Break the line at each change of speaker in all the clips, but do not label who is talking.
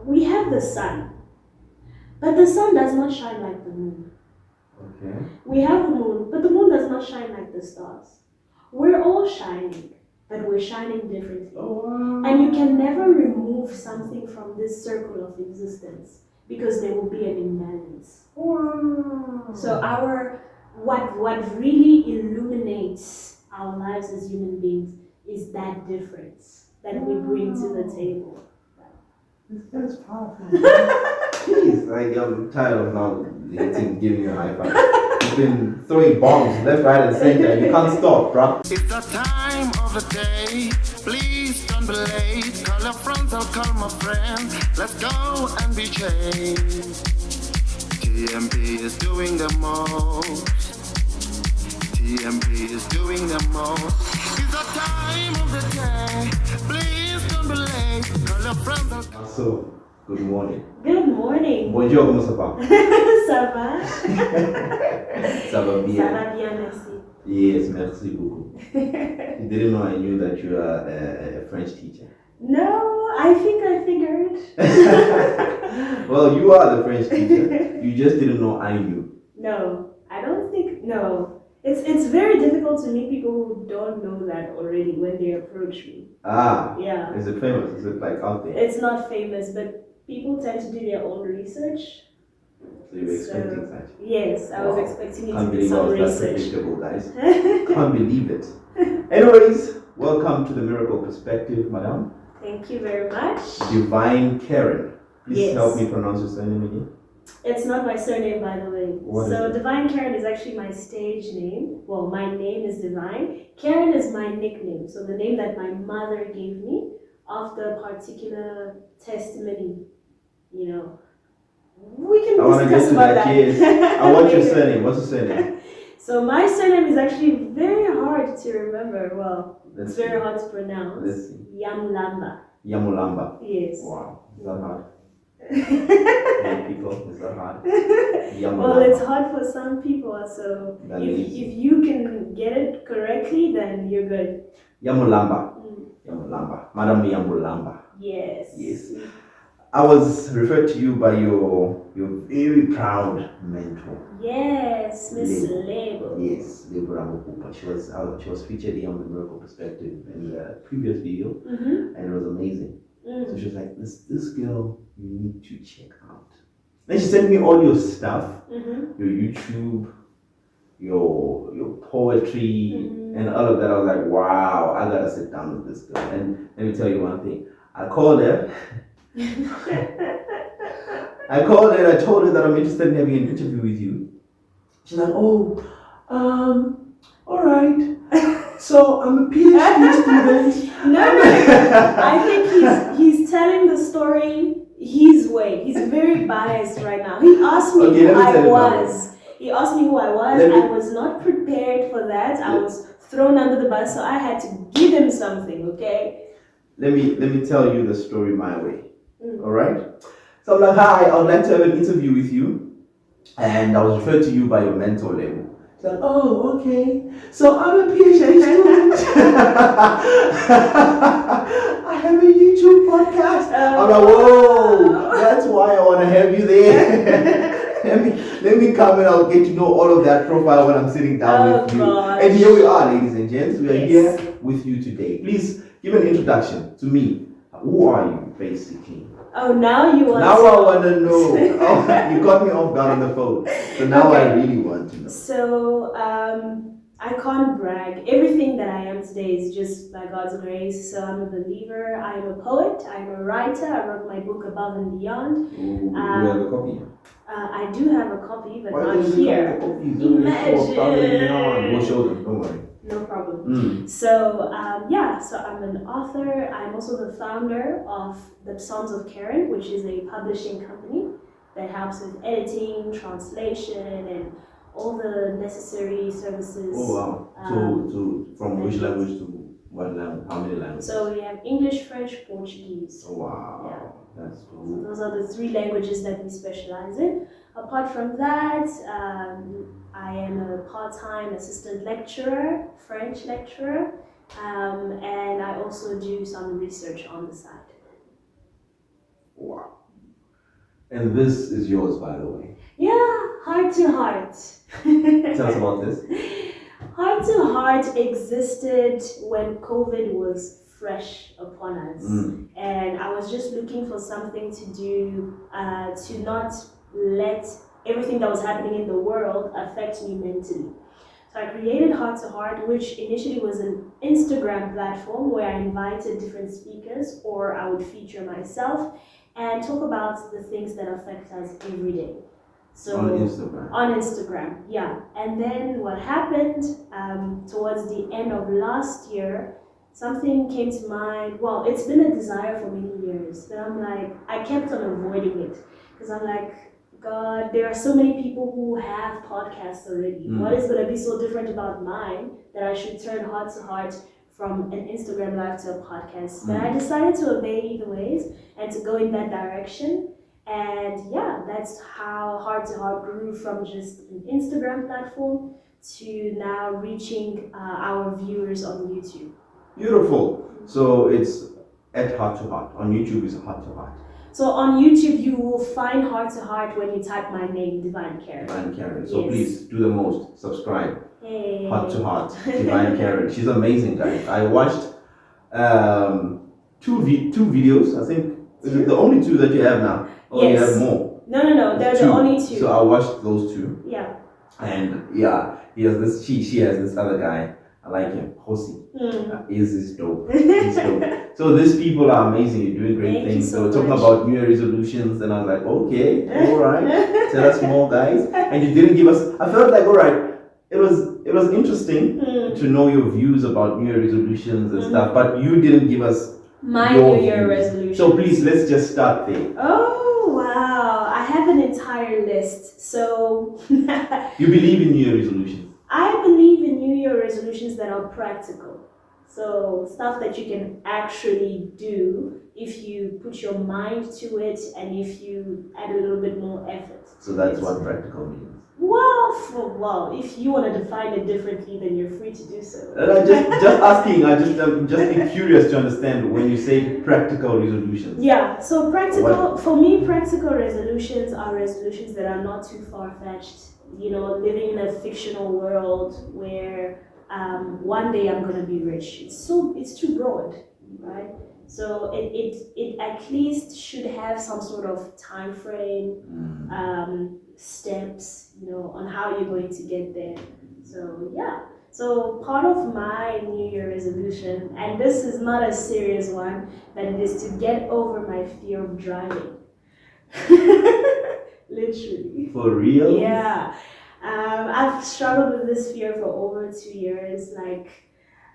we have the sun, but the sun does not shine like the moon.
Okay.
We have the moon, but the moon does not shine like the stars. We're all shining, but we're shining differently.
Oh.
And you can never remove something from this circle of existence because there will be an imbalance.
Wow.
So what really illuminates our lives as human beings is that difference that we bring to the table.
That's powerful. Jeez, I'm tired of now giving you a high five. You've been throwing bombs left, right, and center. You can't stop, bro.
It's the time of the day. Please don't be late. Call your friends, I'll call my friend. Let's go and be changed. TMP is doing the most. TMP is doing the most. It's the time of the day. Please don't be late. Call your friends, I'll call.
So, good morning.
Good morning.
Bonjour, comment ça va?
Ça va?
Ça va bien.
Ça va bien, merci.
Yes, merci beaucoup. You didn't know I knew that you are a French teacher.
No, I think I figured.
Well, you are the French teacher. You just didn't know I knew.
No, I don't think, no. It's very difficult to meet people who don't know that already when they approach me.
Ah.
Yeah.
Is it famous? Is it like out there?
It's not famous, but people tend to do their own research.
So you were expecting such?
Yes, I was
Wow.
expecting it
Can't
to be
believe I
some
was that
research.
predictable, guys. Can't believe it. Anyways, welcome to the Miracle Perspective, madam.
Thank you very much.
Divine Keren. Please
Yes.
help me pronounce your surname again.
It's not my surname, by the way.
What
So
is it?
Divine Keren is actually my stage name. Well, my name is Divine. Keren is my nickname. So the name that my mother gave me after a particular testimony. You know, we can
I want to get
discuss
to
about
that,
that.
yes. I want your
Later.
surname. What's your surname?
So my surname is actually very hard to remember. Well,
Let's
it's very
see.
hard to pronounce.
Let's see.
Yamulamba.
Yamulamba.
Yes.
Wow. Is that hard? Hey, people, is that hard? Yamulamba.
Well, it's hard for some people, so
That
if
is.
you can get it correctly, then you're good.
Yamulamba.
Mm.
Yamulamba. Madam Yamulamba.
Yes.
Yes. I was referred to you by your very proud mentor.
Yes, Miss
Lebo.
Lebo.
Yes, Deborah Mokupa. She was featured here on the Miracle Perspective in the previous video,
Mm-hmm.
and it was amazing. So
Mm.
she was like, this girl you need to check out. Then she sent me all your stuff,
Mm-hmm.
your YouTube, your poetry,
Mhm.
and all of that. I was like, wow, I gotta sit down with this girl. And let me tell you one thing. I called her. I called her and I told her that I'm interested in having an interview with you. She's like, oh, all right. So I'm a PhD student.
No. I think he's telling the story his way. He's very biased right now. He asked me
Okay,
who
let me
I
tell you
was. He asked me who I was.
Let me-
I was not prepared for that. I was thrown under the bus, so I had to give him something, okay?
Let me tell you the story my way.
Mm.
All right. So I'm like, hi, I would like to have an interview with you, and I was referred to you by your mentor, Lebo. She's like, oh, okay. So I'm a PhD student. I have a YouTube podcast. I'm like, whoa, that's why I want to have you there. let me come and I'll get to know all of that profile when I'm sitting down with you.
gosh.
And here we are, ladies and gents. We are
Yes.
here with you today. Please give an introduction to me. Who are you, basically?
Oh, now you want
Now
to.
I want to know. Oh, you got me off guard on the phone. So now I
Okay.
really want to know.
So, I can't brag. Everything that I am today is just by God's grace. So I'm a believer. I'm a poet. I'm a writer. I wrote my book Above and Beyond.
Ooh, do you have a copy?
I do have a copy, but
Why
not
didn't you
here.
have a copy?
Imagine.
We'll show them, don't worry.
No problem.
Mm.
So, so I'm an author. I'm also the founder of the Sons of Keren, which is a publishing company that helps with editing, translation, and all the necessary services.
Oh wow. So from which language to what language? How many languages?
So we have English, French, Portuguese.
Oh wow. That's
So
cool.
those are the 3 languages that we specialize in. Apart from that, I am a part-time assistant lecturer, French lecturer, and I also do some research on the side.
Wow. And this is yours, by the way.
Yeah, Heart to Heart.
Tell us about this.
Heart to Heart existed when COVID was fresh upon us. And I was just looking for something to do to not let everything that was happening in the world affect me mentally. So I created Heart to Heart, which initially was an Instagram platform where I invited different speakers, or I would feature myself and talk about the things that affect us every day. So on Instagram, yeah. And then what happened towards the end of last year, something came to mind. Well, it's been a desire for many years, but I'm like, I kept on avoiding it because I'm like, God, there are so many people who have podcasts already. What is going to be so different about mine that I should turn Heart to Heart from an Instagram live to a podcast? But I decided to obey either ways and to go in that direction. And yeah, that's how Heart to Heart grew from just an Instagram platform to now reaching our viewers on YouTube.
Beautiful. So it's at Heart to Heart. On YouTube is Heart to Heart.
So on YouTube, you will find Heart to Heart when you type my name, Divine Keren.
Divine Keren. So please do the most. Subscribe.
Hey.
Heart to Heart. Divine Keren. She's amazing, guys. I watched two videos. I think is it the only two that you have now. Or you have more?
No. They're the only two.
So I watched those two.
Yeah.
And yeah, he has this. She has this other guy. I like him. Hosi. Is dope. He's dope. So these people are amazing. You're doing great things. So talking about New Year resolutions, and I was like, okay, all right. Tell us more, guys. And you didn't give us. I felt like, all right. It was interesting to know your views about New Year resolutions and stuff, but you didn't give us
my New Year resolution.
So please, let's just start there.
Oh wow! I have an entire list. So
you believe in New Year resolutions?
I believe in New Year resolutions that are practical. So stuff that you can actually do if you put your mind to it and if you add a little bit more effort.
So that's what practical means.
Well, if you want to define it differently, then you're free to do so.
And I'm just asking. I'm just curious to understand when you say practical resolutions.
Yeah. So for me, practical resolutions are resolutions that are not too far-fetched. You know, living in a fictional world where one day I'm gonna be rich. It's too broad, right? So it at least should have some sort of time frame, steps, you know, on how you're going to get there. So yeah. So part of my New Year resolution, and this is not a serious one, but it is to get over my fear of driving. Literally.
For real?
Yeah. I've struggled with this fear for over 2 years. Like,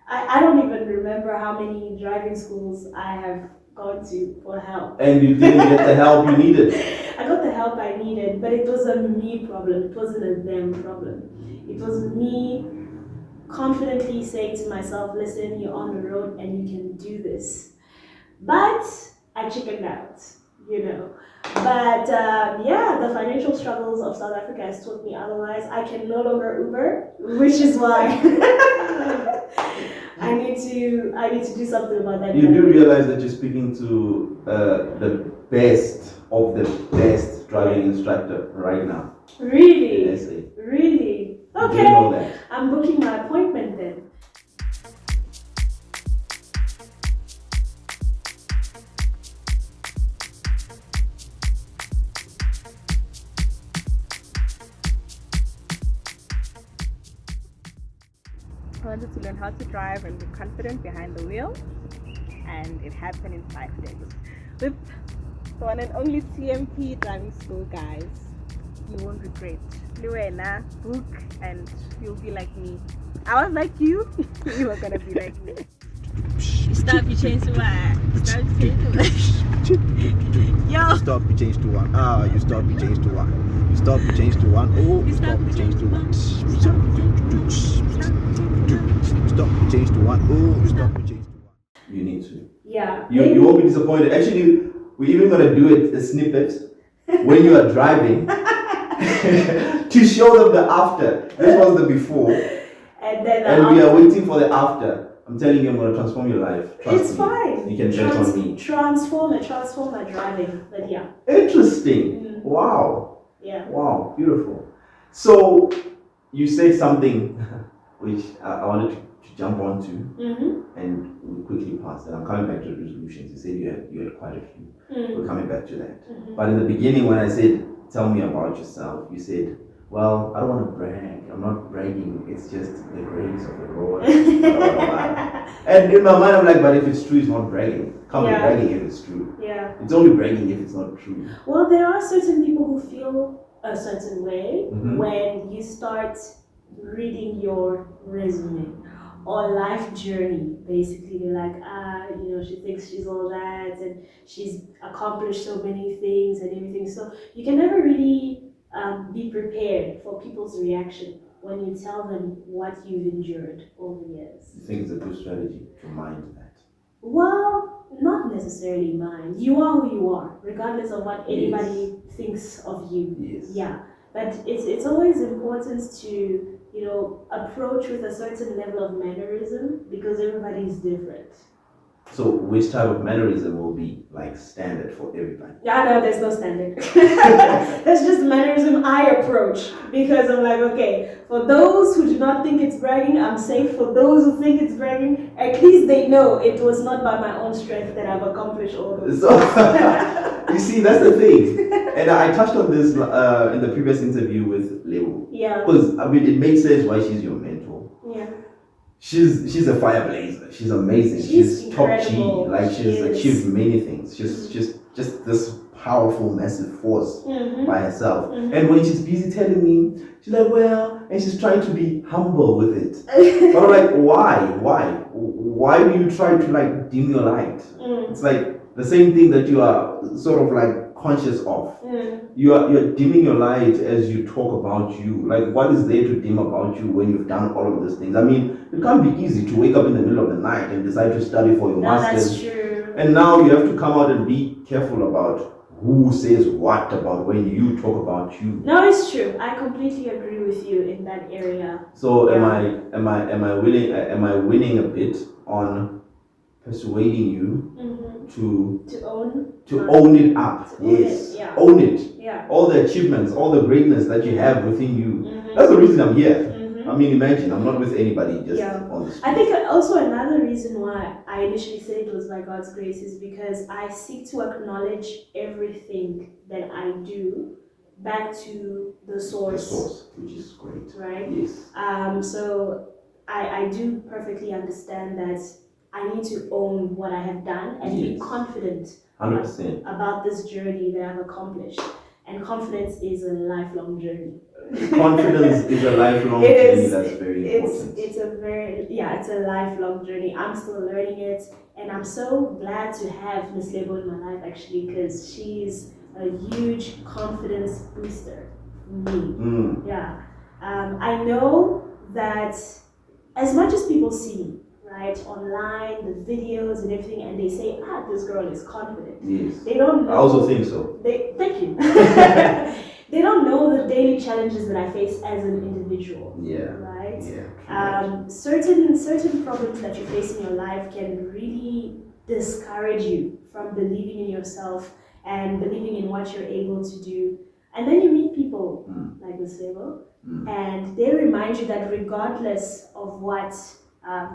I don't even remember how many driving schools I have gone to for help.
And you didn't get the help you needed?
I got the help I needed, but it was a me problem. It wasn't a them problem. It was me confidently saying to myself, listen, you're on the road and you can do this. But I chickened out, you know. But yeah, the financial struggles of South Africa has taught me otherwise. I can no longer Uber, which is why I need to do something about that.
You do realize that you're speaking to the best of the best driving instructor right now.
Really?
In SA.
Really? Okay.
You know that.
I'm booking my appointment then.
I wanted to learn how to drive and be confident behind the wheel, and it happened in 5 days with the one and only TMP driving school, guys. You won't regret. Luena, book, and you'll be like me. I was like you. You were gonna be like me. Stop, you changed to what? Stop, you changed to what? Yo!
Stop, you change to one. You stop, you change to one. You stop, you change to one. Oh, you stop, you change to one. Stop, you change to one. Oh, you stop, you change to one.
You need to.
Yeah.
You won't be disappointed. Actually, we're even gonna do it a snippet when you are driving to show them the after. This was the before,
And then
we are waiting for the after. I'm telling you, I'm gonna transform your life. Trust
It's
me.
fine.
You can bet on me.
Transform my driving. But yeah.
Interesting.
Mm.
Wow.
Yeah.
Wow. Beautiful. So you said something which I wanted to jump onto, and we quickly passed. And I'm coming back to the resolutions. You said you had quite a few. We're coming back to that. But in the beginning, when I said, "Tell me about yourself," you said, "Well, I don't want to brag. I'm not bragging. It's just the grace of the Lord." And in my mind, I'm like, "But if it's true, it's not bragging. Can't be bragging if it's true.
Yeah.
It's only bragging if it's not true."
Well, there are certain people who feel a certain way when you start reading your resume or life journey. Basically, they're like, she thinks she's all that and she's accomplished so many things and everything. So you can never really be prepared for people's reaction when you tell them what you've endured over the years.
You think it's a good strategy to mind that?
Well, not necessarily mind. You are who you are, regardless of what anybody thinks of you.
Yes.
Yeah. But it's always important to, approach with a certain level of mannerism because everybody is different.
So which type of mannerism will be like standard for everybody?
Yeah, no, there's no standard. That's just the mannerism I approach because I'm like, okay, for those who do not think it's bragging, I'm safe. For those who think it's bragging, at least they know it was not by my own strength that I've accomplished all those
things. You see, that's the thing. And I touched on this in the previous interview with Leo.
Yeah.
Because, it makes sense why she's your mentor.
Yeah.
She's a fireblazer. She's amazing. She's top G. Like she's achieved many things. She's just this powerful, massive force by herself. And when she's busy telling me, she's like, well, and she's trying to be humble with it. But I'm like, why do you try to like dim your light? It's like the same thing that you are sort of like conscious of. You're dimming your light as you talk about you. Like, what is there to dim about you when you've done all of these things? I mean, it can't be easy to wake up in the middle of the night and decide to study for your master's.
That's true.
And now you have to come out and be careful about who says what about when you talk about you.
No, it's true. I completely agree with you in that area.
So am I winning a bit on persuading you to own it up? Yes. Own it.
Yeah.
All the achievements, all the greatness that you have within you. That's the reason I'm here. I mean, imagine, I'm not with anybody just on the street.
I think also another reason why I initially said it was by God's grace is because I seek to acknowledge everything that I do back to the source.
The source, which is great.
Right?
Yes.
So I do perfectly understand that I need to own what I have done and be confident
100%
about this journey that I've accomplished. And confidence is a lifelong journey.
Confidence is a lifelong journey. That's very important.
It's a lifelong journey. I'm still learning it, and I'm so glad to have Miss Lebo in my life actually because she's a huge confidence booster for me. Yeah, I know that as much as people see me, right, online, the videos and everything, and they say, this girl is confident.
Yes.
They don't know.
I also think so.
Thank you. They don't know the daily challenges that I face as an individual.
Yeah.
Right?
Yeah.
Certain problems that you face in your life can really discourage you from believing in yourself and believing in what you're able to do. And then you meet people like this level, and they remind you that regardless of what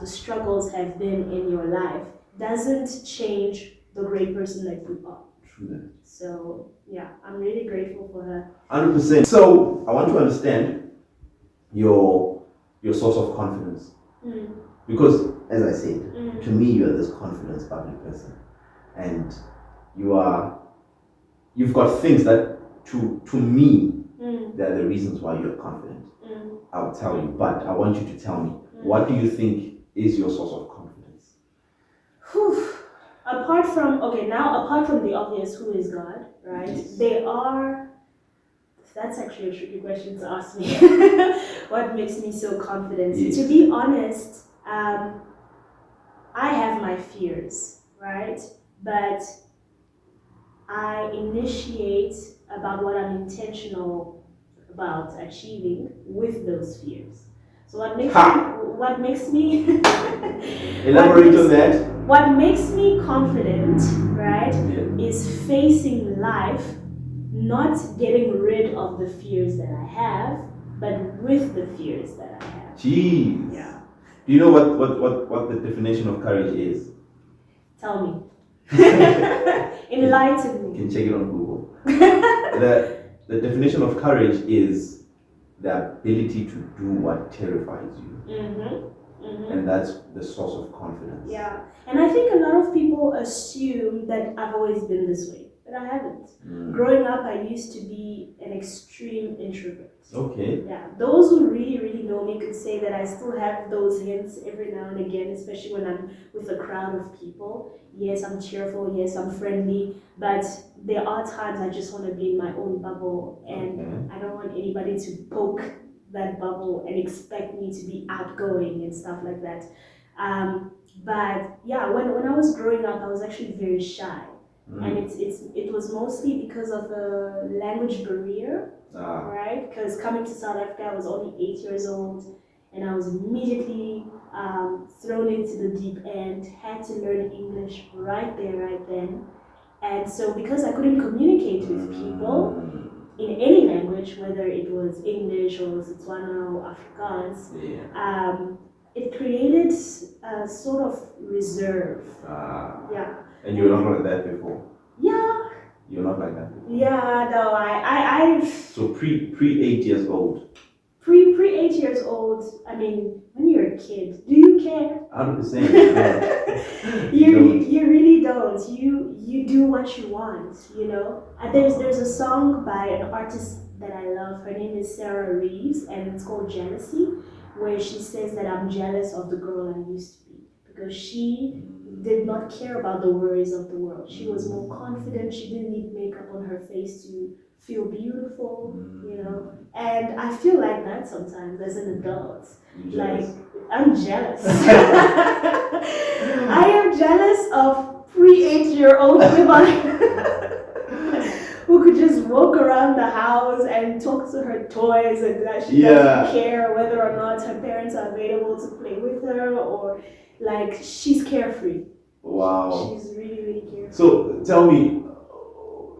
the struggles have been in your life, doesn't change the great person that you are.
True.
So yeah, I'm really grateful for her.
100%. So I want to understand your source of confidence, because as I said, to me you are this confidence public person, and you've got things that to me they're the reasons why you're confident. I'll tell you, but I want you to tell me, what do you think is your source of confidence?
Apart from the obvious, who is God, right? Yes. That's actually a tricky question to ask me. What makes me so confident? Yes. To be honest, I have my fears, right? But I initiate about what I'm intentional about achieving with those fears. So what what makes me
Elaborate on that.
what makes me confident, right,
Yeah.
is facing life, not getting rid of the fears that I have, but with the fears that I have.
Jeez.
Yeah.
Do you know what the definition of courage is?
Tell me. Enlighten
You
me.
can check it on Google. The definition of courage is the ability to do what terrifies you. And that's the source of confidence.
Yeah. And I think a lot of people assume that I've always been this way, but I haven't. Growing up, I used to be an extreme introvert.
Okay.
Yeah, those who really, really know me could say that I still have those hints every now and again, especially when I'm with a crowd of people. Yes, I'm cheerful, yes, I'm friendly, but there are times I just want to be in my own bubble, and I don't want anybody to poke that bubble and expect me to be outgoing and stuff like that. But yeah, when I was growing up, I was actually very shy. And it was mostly because of the language barrier, right? Because coming to South Africa, I was only 8 years old, and I was immediately thrown into the deep end, had to learn English right there, right then. And so because I couldn't communicate with people in any language, whether it was English or Setswana or Afrikaans, it created a sort of reserve. Yeah.
And you were not like that before?
Yeah.
You're not like that before?
Yeah, no, I
So pre 8 years old?
Pre 8 years old, I mean, when you're a kid, do you care?
100%.
You really don't. You do what you want, you know? There's a song by an artist that I love. Her name is Sarah Reeves, and it's called Jealousy, where she says that I'm jealous of the girl I used to be because she did not care about the worries of the world. She was more confident. She didn't need makeup on her face to feel beautiful, you know? And I feel like that sometimes as an adult. Like, I'm jealous. I am jealous of pre-8-year-old women who could just walk around the house and talk to her toys and that she doesn't care whether or not her parents are available to play with her, or like she's carefree.
Wow.
She's really, really carefree.
So tell me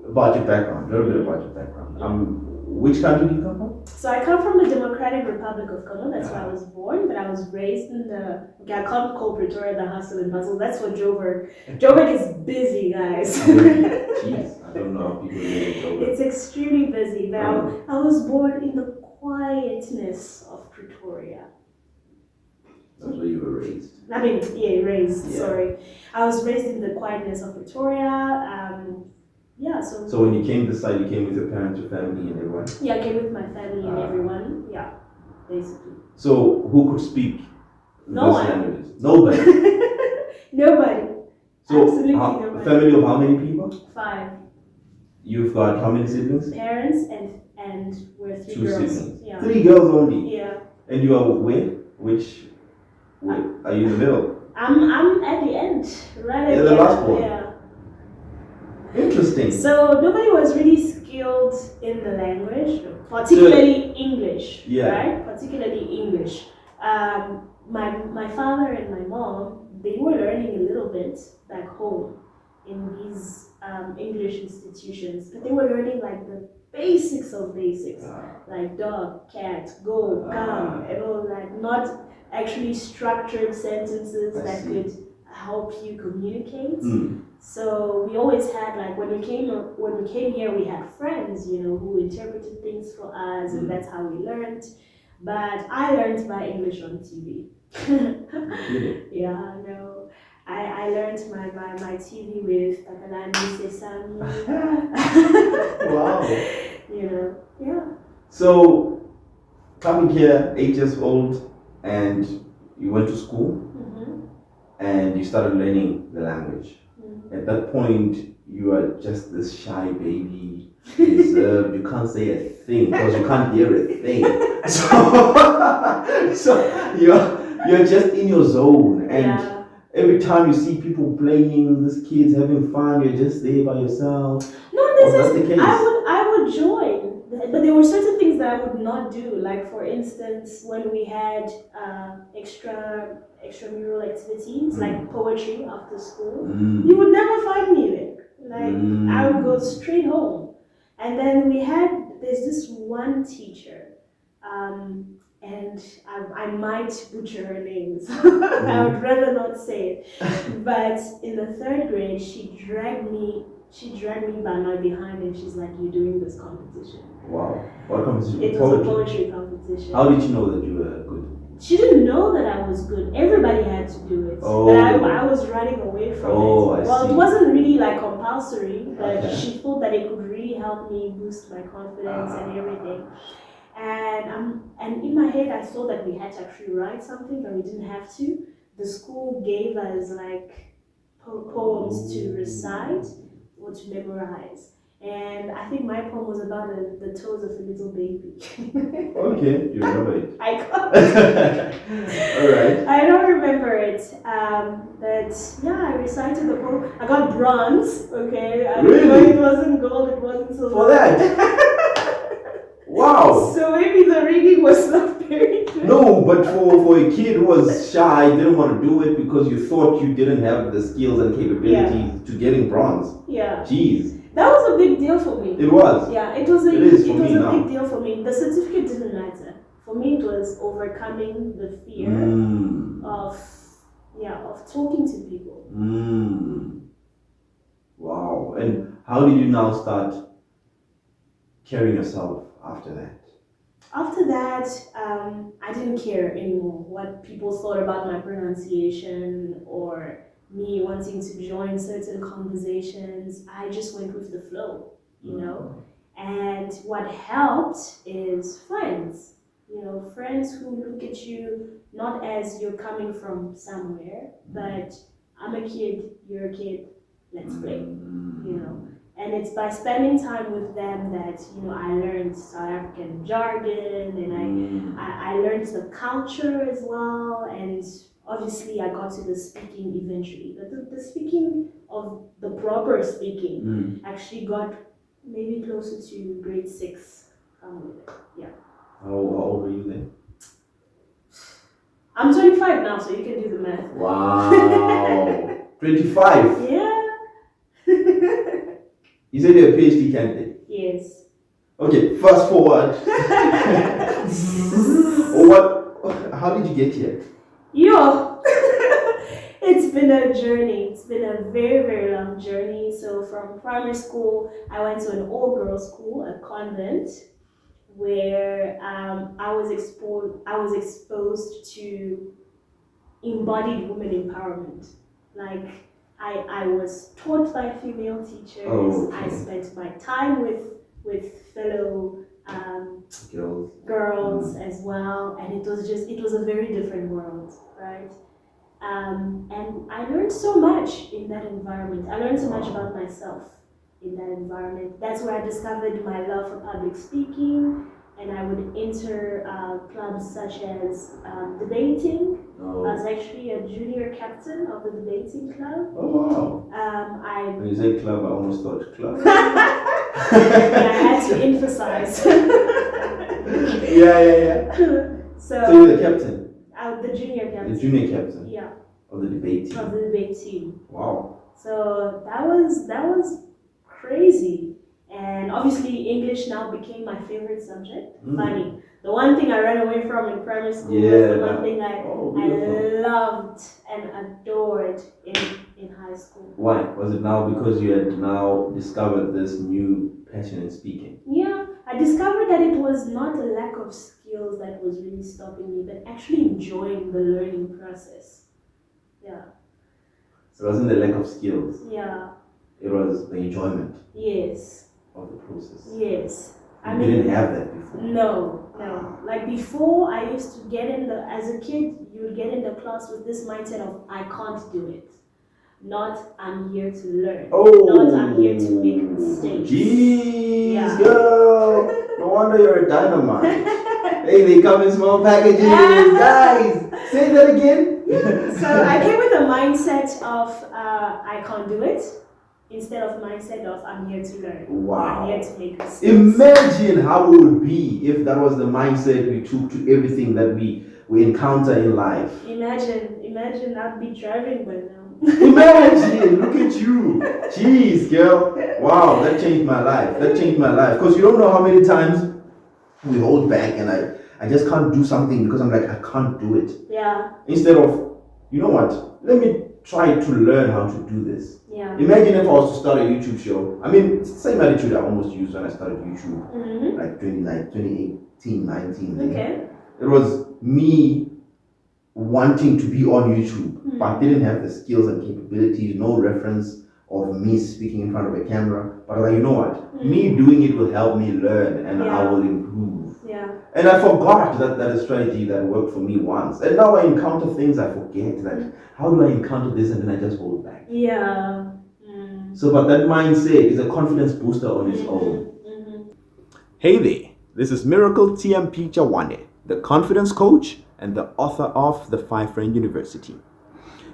about your background, a little bit about your background. Which country do you come from?
So I come from the Democratic Republic of Congo. That's where I was born, but I was raised in the. Okay, I can't call Pretoria the hustle and bustle. That's what Joburg. Joburg is busy, guys.
Jeez, I don't know how people live in Joburg.
It's extremely busy, but I was born in the quietness of Pretoria.
That's where you were raised.
I mean, raised. Yeah. Sorry, I was raised in the quietness of Pretoria. So
when you came this side, you came with your parents, your family, and everyone?
Yeah, I came with my family and everyone. Yeah, basically.
So who could speak
No
those
one.
languages? Nobody.
Nobody.
So
absolutely nobody.
Family of how many people?
5.
You've got how many siblings?
Parents and we're 3
2
girls.
siblings.
Yeah.
3 girls only.
Yeah.
And you are where? Are you in the middle?
I'm at the end, right at
Yeah,
the
the
end.
last one.
Yeah.
Interesting.
So nobody was really skilled in the language, particularly English.
Yeah.
Right? Particularly English. My father and my mom, they were learning a little bit back home in these English institutions, but they were learning like the basics of basics, like dog, cat, go, come, and all that. Not actually structured sentences that could help you communicate. So we always had, like, when we came here, we had friends, you know, who interpreted things for us, and that's how we learned. But I learned my English on TV. Yeah, no. I learned my TV with Takalani Sesame.
Wow.
You know, yeah.
So, coming here, 8 years old, and you went to school, and you started learning the language. At that point, you are just this shy baby, reserved. You can't say a thing because you can't hear a thing. So you're just in your zone, and every time you see people playing, these kids having fun, you're just there by yourself.
No,
That's the case.
I would join. But there were certain things that I would not do. Like for instance, when we had extramural activities like poetry after school, you would never find me there. Like I would go straight home. And then there's this one teacher, and I might butcher her names. I would rather not say it. But in the third grade, she dragged me by my behind and she's like, "You're doing this competition."
Wow. What competition?
It was a poetry competition.
How did you know that you were good?
She didn't know that I was good. Everybody had to do it.
Oh.
But I was running away from it.
I
Well,
see.
it wasn't really like compulsory, but
Okay.
she thought that it could really help me boost my confidence and everything. And in my head, I thought that we had to actually write something, but we didn't have to. The school gave us like poems to recite or to memorize. And I think my poem was about the toes of a little baby.
Okay, you remember it.
I can't.
Alright.
I don't remember it. But yeah, I recited the poem. I got bronze, okay?
Really?
It wasn't gold, it wasn't silver.
For that? Wow.
So maybe the reading was not very good.
No, but for a kid who was shy, didn't want to do it because you thought you didn't have the skills and capabilities to getting bronze.
Yeah.
Jeez.
That was a big deal for me.
It was.
Yeah, it was a
It is for
it was
me
a
now.
big deal for me. The certificate didn't matter. For me, it was overcoming the fear of talking to people.
Wow. And how did you now start carrying yourself after that?
After that, I didn't care anymore what people thought about my pronunciation or me wanting to join certain conversations. I just went with the flow, you know. And what helped is friends. You know, friends who look at you not as you're coming from somewhere, but I'm a kid, you're a kid, let's play, you know. And it's by spending time with them that, you know, I learned South African jargon and I learned the culture as well. And obviously I got to the speaking eventually. But the speaking of the proper speaking actually got maybe closer to grade 6. Yeah.
How old were you then?
I'm 25 now, so you can do the math.
Wow. 25?
Yeah.
You said you're a PhD candidate?
Yes.
Okay, fast forward. How did you get here?
Yo, it's been a journey. It's been a very, very long journey. So from primary school, I went to an all-girls school, a convent, where I was exposed to embodied women empowerment. Like I was taught by female teachers.
Oh, okay.
I spent my time with fellow girls as well, and it was a very different world, right? And I learned so much in that environment. I learned so much about myself in that environment. That's where I discovered my love for public speaking, and I would enter clubs such as debating. I was actually a junior captain of the debating club.
Oh wow. When you say club, I almost thought club.
I had to emphasize.
Yeah. So you're the captain?
The junior captain.
The junior captain?
Yeah.
Of the debate team?
Of the debate team.
Wow.
So that was crazy. And obviously English now became my favorite subject. Funny. The one thing I ran away from in primary school was the one thing I loved and adored in high school.
Why? Was it now because you had now discovered this new passion in speaking?
Yeah, I discovered that it was not a lack of skills that was really stopping me, but actually enjoying the learning process. Yeah.
It wasn't the lack of skills.
Yeah.
It was the enjoyment.
Yes.
Of the process.
Yes.
You didn't have that before.
No. Like before, I used to get as a kid, you would get in the class with this mindset of, I can't do it. Not, I'm here to learn. Not, I'm here to make mistakes.
Jeez, girl. No wonder you're a dynamite. Hey, they come in small packages. Guys, say that again.
So I came with a mindset of, I can't do it. instead of mindset of I'm here to learn.
Wow.
I'm here to make mistakes.
Imagine how it would be if that was the mindset we took to everything that we encounter in life.
Imagine I'd be driving by now.
Imagine, look at you. Jeez, girl. Wow, that changed my life. Because you don't know how many times we hold back and I just can't do something because I'm like, I can't do it.
Yeah.
Instead of, you know what, let me try to learn how to do this.
Yeah.
Imagine if I was to start a YouTube show. I mean, it's the same attitude I almost used when I started YouTube, like 2018, 19.
Okay.
It was me wanting to be on YouTube, but I didn't have the skills and capabilities, no reference of me speaking in front of a camera. But I was like, you know what? Me doing it will help me learn and I will improve.
Yeah.
And I forgot that is a strategy that worked for me once. And now I encounter things I forget. Like, how do I encounter this and then I just hold back?
Yeah.
So, but that mindset is a confidence booster on its own. Hey there, this is Miracle TMP Chawane, the confidence coach and the author of the 5 Friend University.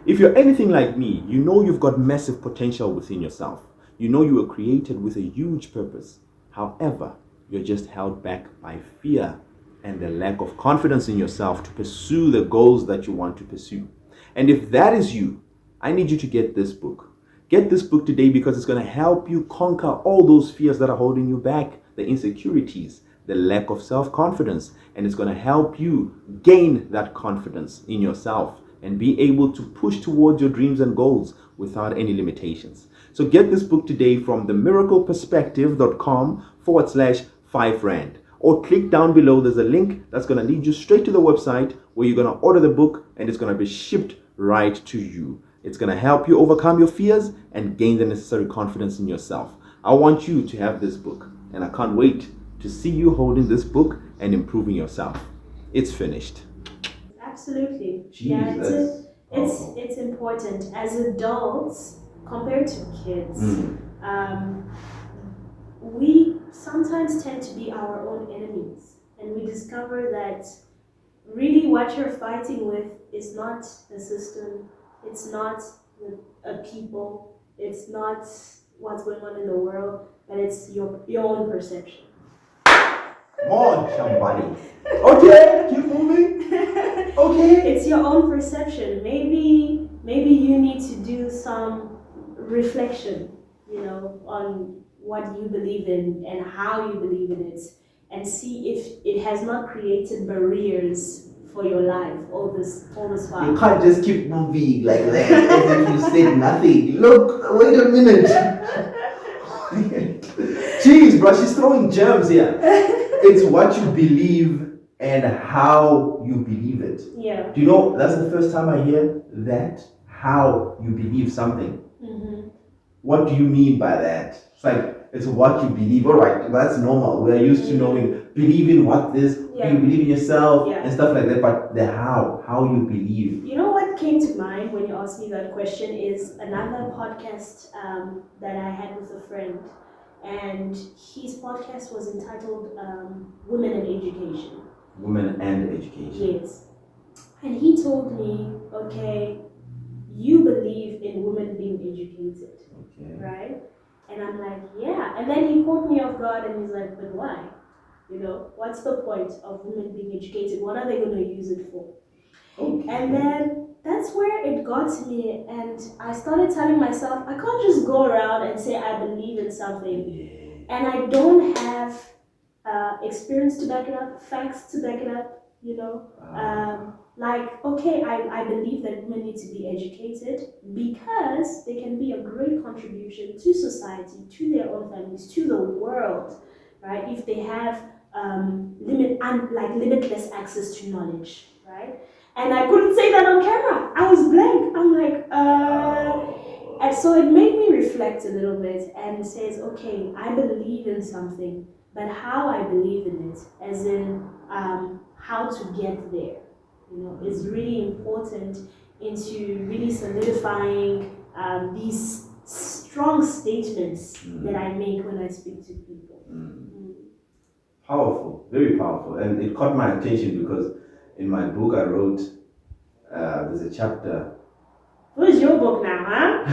If you're anything like me, you know you've got massive potential within yourself. You know you were created with a huge purpose. However, you're just held back by fear and the lack of confidence in yourself to pursue the goals that you want to pursue. And if that is you, I need you to get this book. Get this book today because it's going to help you conquer all those fears that are holding you back, the insecurities, the lack of self-confidence, and it's going to help you gain that confidence in yourself and be able to push towards your dreams and goals without any limitations. So get this book today from themiracleperspective.com/5 Rand, or click down below. There's a link that's going to lead you straight to the website where you're going to order the book and it's going to be shipped right to you. It's going to help you overcome your fears and gain the necessary confidence in yourself. I want you to have this book, and I can't wait to see you holding this book and improving yourself. It's finished.
Absolutely.
Jeez,
it's important as adults compared to kids. We sometimes tend to be our own enemies, and we discover that really what you're fighting with is not the system, it's not a people, it's not what's going on in the world, but it's your own perception.
Come on, somebody. Okay, keep moving. Okay.
It's your own perception. Maybe you need to do some reflection, on what you believe in and how you believe in it, and see if it has not created barriers for your life all this while.
You can't just keep moving like that as if you said nothing. Look, wait a minute. Jeez, bro, she's throwing germs here. It's what you believe and how you believe it.
Yeah.
Do you know, that's the first time I hear that, how you believe something. What do you mean by that? It's like, it's what you believe. All right, that's normal. We're used to knowing, believe in what this, you believe in yourself and stuff like that, but the how you believe.
You know what came to mind when you asked me that question is another podcast that I had with a friend, and his podcast was entitled Women and Education.
Women and Education.
Yes. And he told me, okay, you believe in women being educated, right? And I'm like, yeah. And then he caught me off guard and he's like, but why? What's the point of women being educated? What are they going to use it for? Okay. And then that's where it got to me, and I started telling myself, I can't just go around and say I believe in something, and I don't have experience to back it up, facts to back it up, I believe that women need to be educated because they can be a great contribution to society, to their own families, to the world, right? If they have limitless access to knowledge, right? And I couldn't say that on camera. I was blank. I'm like, And so it made me reflect a little bit and says, okay, I believe in something, but how I believe in it, as in how to get there, is really important into really solidifying these strong statements that I make when I speak to people.
Powerful, very powerful. And it caught my attention because in my book I wrote, there's a chapter
Who's your book now, huh?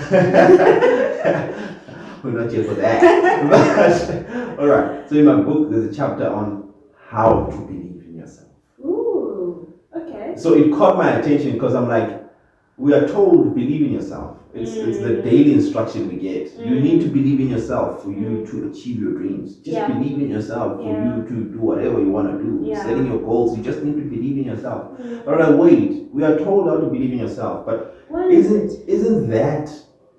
We're not here for that. But, all right. So in my book, there's a chapter on how to believe in yourself.
Ooh, okay.
So it caught my attention because I'm like, we are told to believe in yourself. It's the daily instruction we get. You need to believe in yourself for you to achieve your dreams. Just believe in yourself for you to do whatever you want to do. Setting your goals, you just need to believe in yourself. All right, wait. We are told how to believe in yourself, but isn't that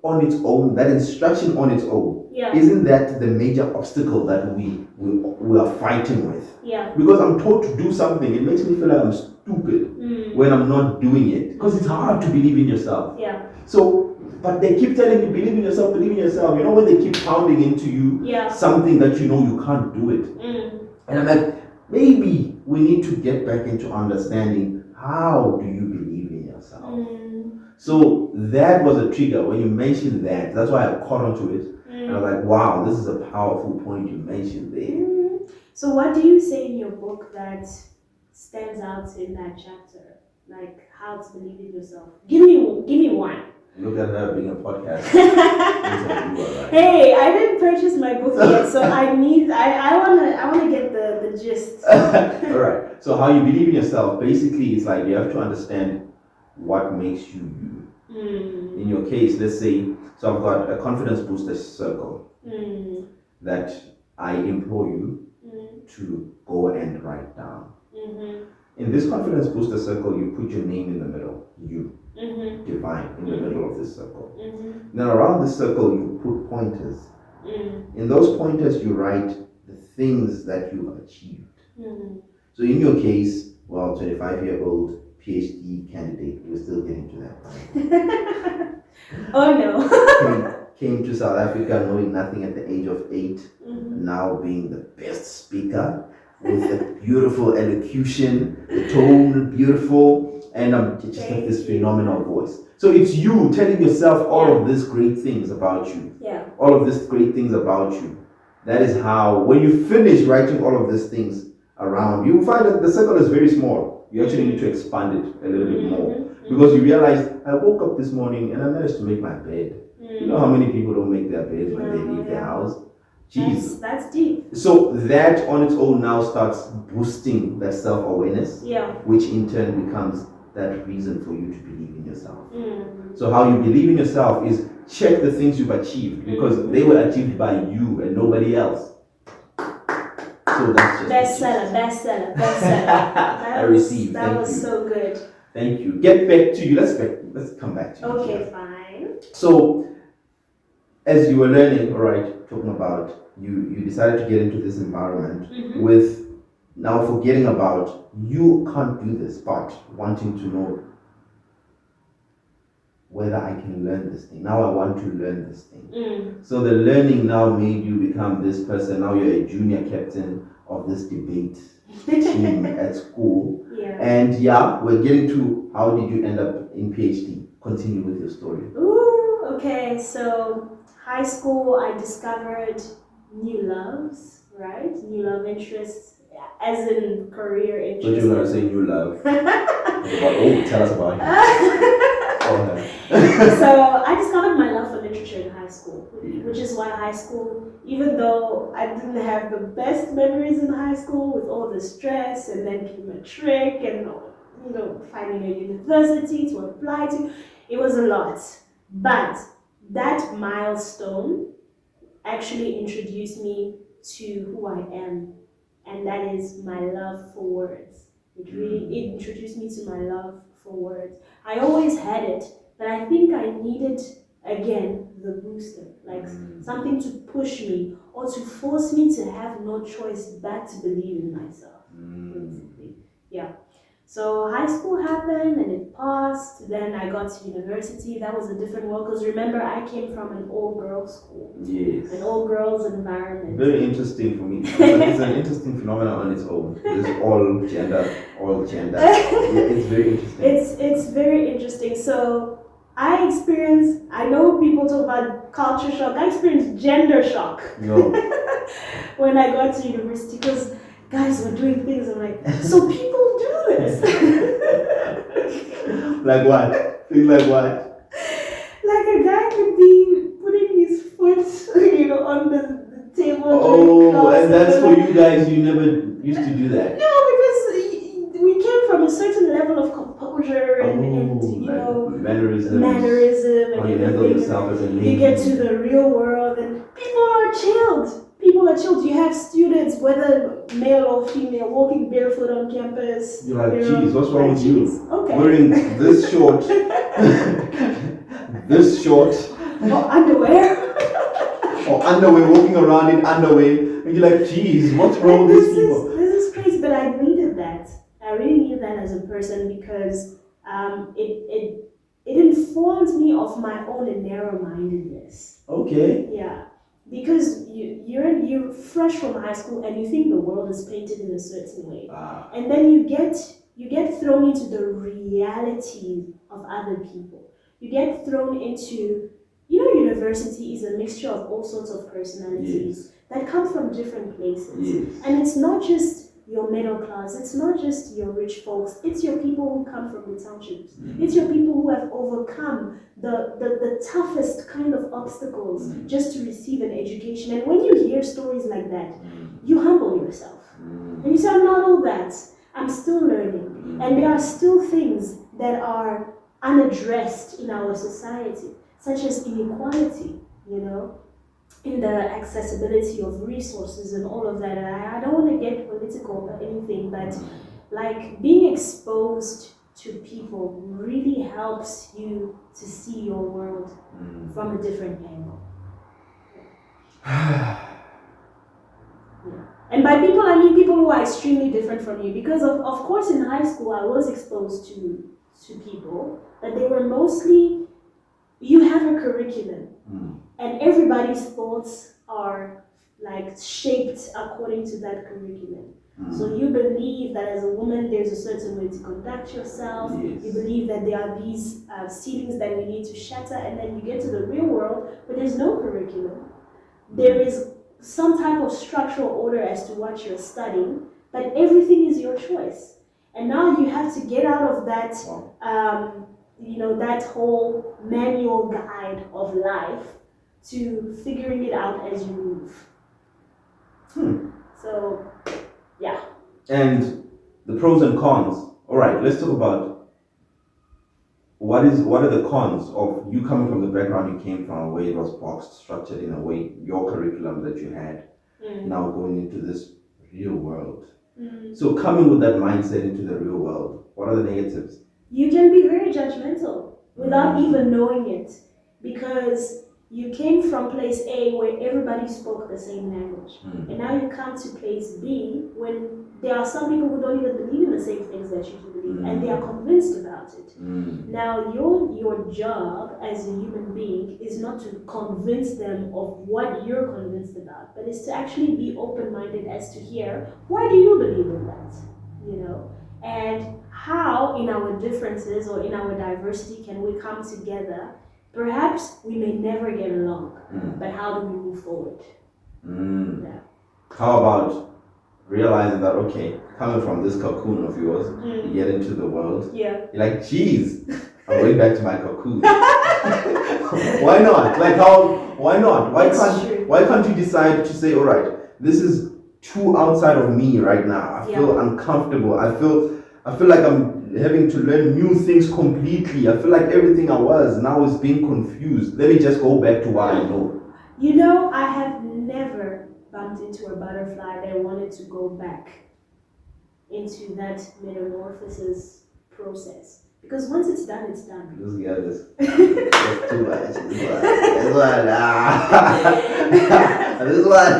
on its own, that instruction on its own, isn't that the major obstacle that we are fighting with?
Yeah.
Because I'm told to do something, it makes me feel like I'm stupid when I'm not doing it. Because it's hard to believe in yourself.
Yeah.
So, but they keep telling you, believe in yourself, believe in yourself. You know, when they keep pounding into you something that you know you can't do it. And I'm like, maybe we need to get back into understanding, how do you believe in yourself? So that was a trigger when you mentioned that. That's why I caught onto it. And I was like, wow, this is a powerful point you mentioned there.
So what do you say in your book that stands out in that chapter? Like how to believe in yourself. Give me one.
Look at her being a podcast.
Hey, I didn't purchase my book yet, so I wanna get the gist.
All right. So how you believe in yourself, basically, is like you have to understand what makes you you. In your case, let's say, so I've got a confidence booster circle that I implore you to go and write down. In this confidence booster circle, you put your name in the middle, you, Divine, in the middle of this circle. Then around this circle, you put pointers. In those pointers, you write the things that you've achieved. So in your case, well, 25-year-old PhD candidate, we're still getting to that point.
Oh no.
Came to South Africa knowing nothing at the age of 8, now being the best speaker with a beautiful elocution, the tone beautiful, and just have this phenomenal voice. So it's you telling yourself all of these great things about you. All of these great things about you. That is how, when you finish writing all of these things around, you will find that the circle is very small. You actually need to expand it a little bit more. Because you realize, I woke up this morning and I managed to make my bed. You know how many people don't make their beds when they leave their house? Jeez.
That's deep.
So that on its own now starts boosting that self-awareness, which in turn becomes that reason for you to believe in yourself. So how you believe in yourself is check the things you've achieved, because they were achieved by you and nobody else. So that's just
bestseller.
I received.
That was so good.
Thank you. Get back to you. Let's come back to you.
Okay, fine.
So as you were learning, all right, talking about you decided to get into this environment with now forgetting about you can't do this, but wanting to know whether I can learn this thing. Now I want to learn this thing. So the learning now made you become this person. Now you're a junior captain of this debate team at school. And we're getting to how did you end up in PhD? Continue with your story.
Ooh, okay. So high school, I discovered new loves, right? New love interests, as in career interests.
So you're gonna say new love. Tell us about it.
So I discovered my love for literature in high school, which is why high school, even though I didn't have the best memories in high school with all the stress and then matric and finding a university to apply to, it was a lot. But that milestone actually introduced me to who I am, and that is my love for words. It introduced me to my love for words. I always had it, but I think I needed, again, the booster, like something to push me or to force me to have no choice but to believe in myself, basically. So high school happened and it passed. Then I got to university. That was a different world, because remember, I came from an all-girls school.
Yes.
An all-girls environment.
Very interesting for me. It's an interesting phenomenon on its own. It's all gender. It's very interesting.
It's very interesting. So I know people talk about culture shock. I experienced gender shock. When I got to university, because guys were doing things. I'm like, so people do this.
Like what? Things like what?
on the table.
Oh, and that's for you guys. You never used to do that.
No, because we came from a certain level of composure and
mannerism.
and
How you handle
everything.
yourself as a lady.
You get to the real world and people are chilled. People are chilled. You have students, whether male or female, walking barefoot on campus.
You're like, geez, what's wrong with you?
Okay.
Wearing this short,
Or underwear.
or underwear, walking around in underwear, and you're like, geez, what's wrong with these people?
This is crazy, but I needed that. I really needed that as a person because it informed me of my own narrow-mindedness.
Okay.
Yeah, because you're fresh from high school and you think the world is painted in a certain way, and then you get thrown into the reality of other people. You get thrown into, university is a mixture of all sorts of personalities that come from different places, and it's not just your middle class, it's not just your rich folks, it's your people who come from the townships, it's your people who have overcome the toughest kind of obstacles just to receive an education. And when you hear stories like that, you humble yourself and you say, I'm not all that, I'm still learning, and there are still things that are unaddressed in our society, such as inequality, in the accessibility of resources and all of that. And I don't want to get political or anything, but like being exposed to people really helps you to see your world from a different angle. Yeah. And by people, I mean people who are extremely different from you, because of course in high school I was exposed to people, but they were mostly, you have a curriculum and everybody's thoughts are like shaped according to that curriculum. So you believe that as a woman there's a certain way to conduct yourself, you believe that there are these ceilings that you need to shatter, and then you get to the real world but there's no curriculum. There is some type of structural order as to what you're studying, but everything is your choice. And now you have to get out of that, that whole manual guide of life to figuring it out as you move. So, yeah.
And the pros and cons. All right, let's talk about what are the cons of you coming from the background you came from, where it was boxed, structured in a way, your curriculum that you had, now going into this real world. So coming with that mindset into the real world, what are the negatives?
You can be very judgmental without even knowing it, because you came from place A where everybody spoke the same language, and now you come to place B when there are some people who don't even believe in the same things that you believe, and they are convinced about it. Now your job as a human being is not to convince them of what you're convinced about, but is to actually be open-minded as to hear, why do you believe in that? And how in our differences or in our diversity can we come together? Perhaps we may never get along, but how do we move forward? Yeah.
How about realizing that, okay, coming from this cocoon of yours, you get into the world, you're like, geez, I'm going back to my cocoon. Why not? Why not? Why can't you decide to say, all right, this is too outside of me right now. I feel uncomfortable. I feel like I'm having to learn new things completely. I feel like everything I was now is being confused. Let me just go back to what I know.
I have never bumped into a butterfly that wanted to go back into that metamorphosis process. Because once it's done, it's done.
This girl is that's too much. This one.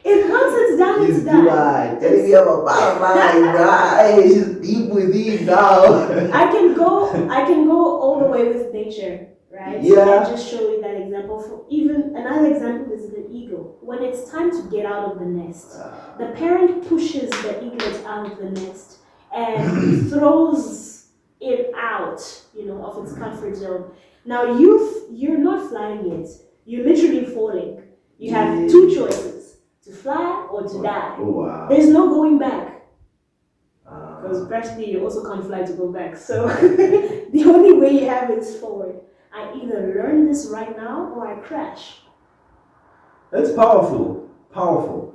Once it's done, it's done.
Telling me about butterfly, she's deep within now.
I can go all the way with nature, right?
Yeah.
And just show you that example. For even another example is the eagle. When it's time to get out of the nest, the parent pushes the eaglet out of the nest and throws it out, of its comfort zone. Now you're not flying it. You're literally falling. You have two choices: to fly or to die.
Oh, wow.
There's no going back. Because practically you also can't fly to go back. So the only way you have is forward. I either learn this right now or I crash.
That's powerful. Powerful.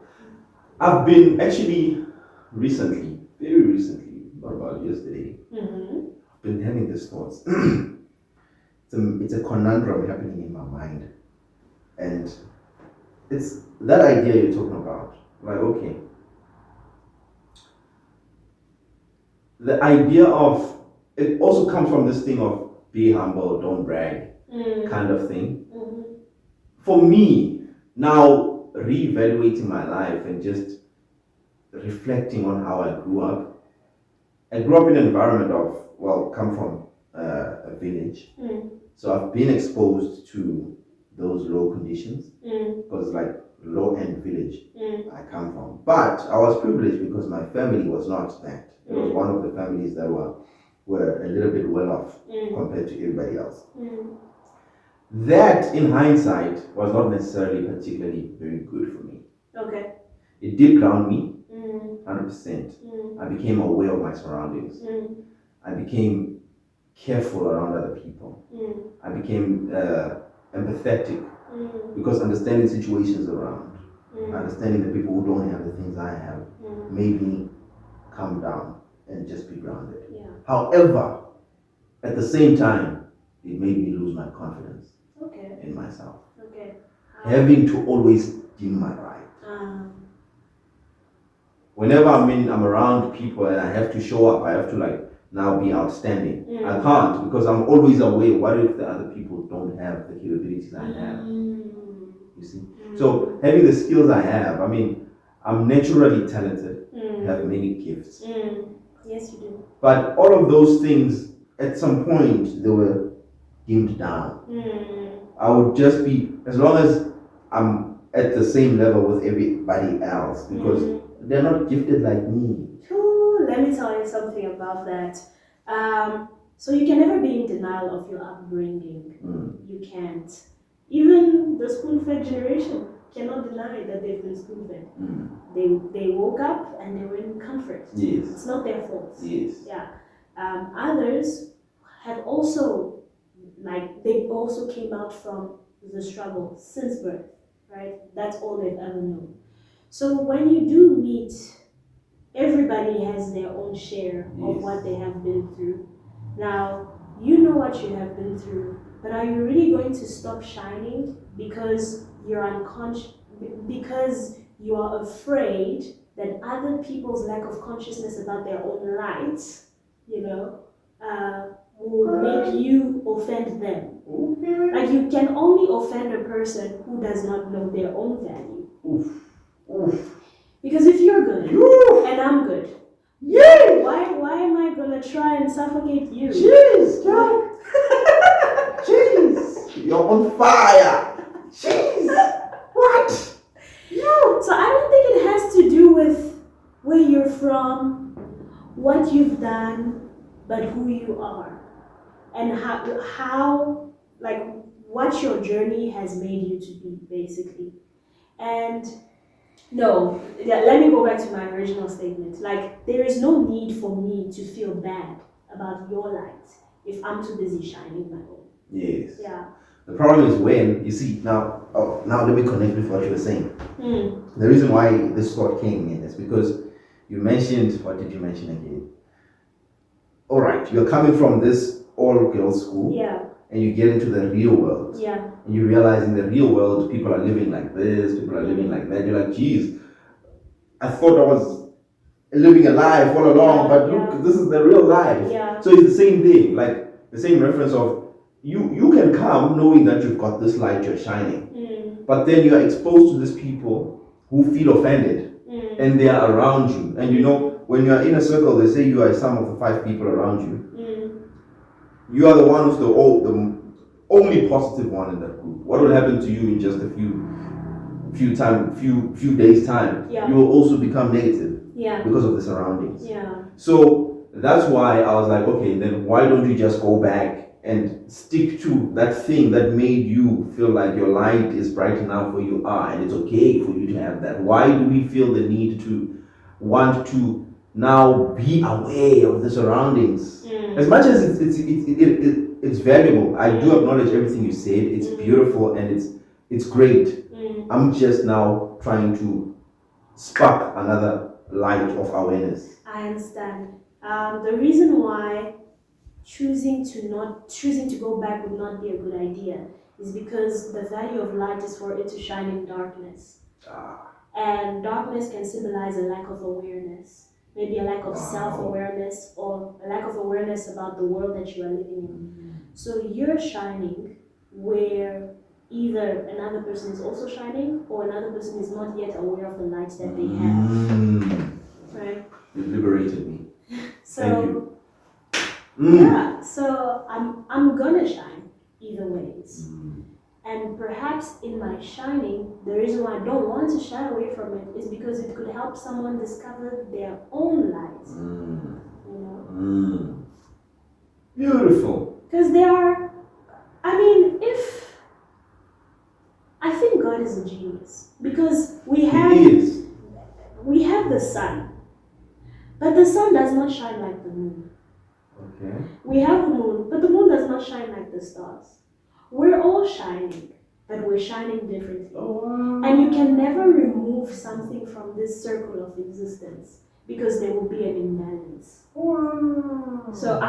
I've been actually recently, very recently, not about yesterday, I've been having these thoughts. It's a conundrum happening in my mind. And it's that idea you're talking about. Like, okay. The idea of, it also comes from this thing of be humble, don't brag, kind of thing. For me, now reevaluating my life and just reflecting on how I grew up. I grew up in an environment of, well, come from a village. So I've been exposed to those low conditions because like low-end village I come from. But I was privileged because my family was not that. It was one of the families that were a little bit well off compared to everybody else. That, in hindsight, was not necessarily particularly very good for me.
Okay.
It did ground me, 100%. I became aware of my surroundings. I became careful around other people. I became empathetic because understanding situations around, understanding the people who don't have the things I have, made me calm down and just be grounded.
Yeah.
However, at the same time, it made me lose my confidence in myself.
Okay.
Having to always do my right. Whenever I'm around people and I have to show up, I have to like now be outstanding. I can't because I'm always aware, what if the other people don't have the capabilities I have? You see? So having the skills I have, I mean, I'm naturally talented, have many gifts.
Yes, you do.
But all of those things, at some point, they were dimmed down. I would just be, as long as I'm at the same level with everybody else, because they're not gifted like me.
Ooh, let me tell you something about that. So you can never be in denial of your upbringing. You can't. Even the spoon-fed generation cannot deny that they've been spoon-fed. They woke up and they were in comfort.
Yes.
It's not their fault.
Yes.
Yeah. Others have also, like, they also came out from the struggle since birth, right? That's all they've ever known. So when you do meet, everybody has their own share of what they have been through. Now, you know what you have been through, but are you really going to stop shining because you're unconscious, because you are afraid that other people's lack of consciousness about their own rights, will make you offend them? Like, you can only offend a person who does not know their own value. Because if you're good and I'm good, why am I gonna try and suffocate you?
Jeez, girl. Jeez, you're on fire. Jeez, what?
So I don't think it has to do with where you're from, what you've done, but who you are, and how like what your journey has made you to be, basically. And no, let me go back to my original statement. Like, there is no need for me to feel bad about your light if I'm too busy shining my own.
Yes.
Yeah.
The problem is when, you see, now let me connect with what you were saying. The reason why this thought came in is because you mentioned, what did you mention again? All right, you're coming from this all-girls school.
Yeah.
And you get into the real world.
Yeah.
And you realize in the real world, people are living like this, people are living like that. You're like, geez, I thought I was living a life all along, but look, this is the real life.
Yeah.
So it's the same thing, like the same reference of you can come knowing that you've got this light you're shining, but then you're exposed to these people who feel offended and they are around you. And when you're in a circle, they say you are some of the 5 people around you. You are the one who's the only positive one in that group. What will happen to you in just a few days time? You will also become negative because of the surroundings. So that's why I was like, okay, then why don't you just go back and stick to that thing that made you feel like your light is bright enough where you are, and it's okay for you to have that? Why do we feel the need to want to now be aware of the surroundings? As much as it's valuable. I do acknowledge everything you said. It's beautiful and it's great. I'm just now trying to spark another light of awareness.
I understand. The reason why choosing to go back would not be a good idea is because the value of light is for it to shine in darkness. And darkness can symbolize a lack of awareness, maybe a lack of self-awareness or a lack of awareness about the world that you are living in. So you're shining where either another person is also shining or another person is not yet aware of the light that they have. Right?
It liberated me.
So,
Thank you.
yeah, so I'm gonna shine either ways. And perhaps in my shining, the reason why I don't want to shy away from it is because it could help someone discover their own light. You know?
Beautiful.
Because I think God is a genius. Because we have the sun. But the sun does not shine like the moon.
Okay.
We have the moon, but the moon does not shine like the stars. We're all shining, but we're shining differently. And you can never remove something from this circle of existence because there will be an imbalance. So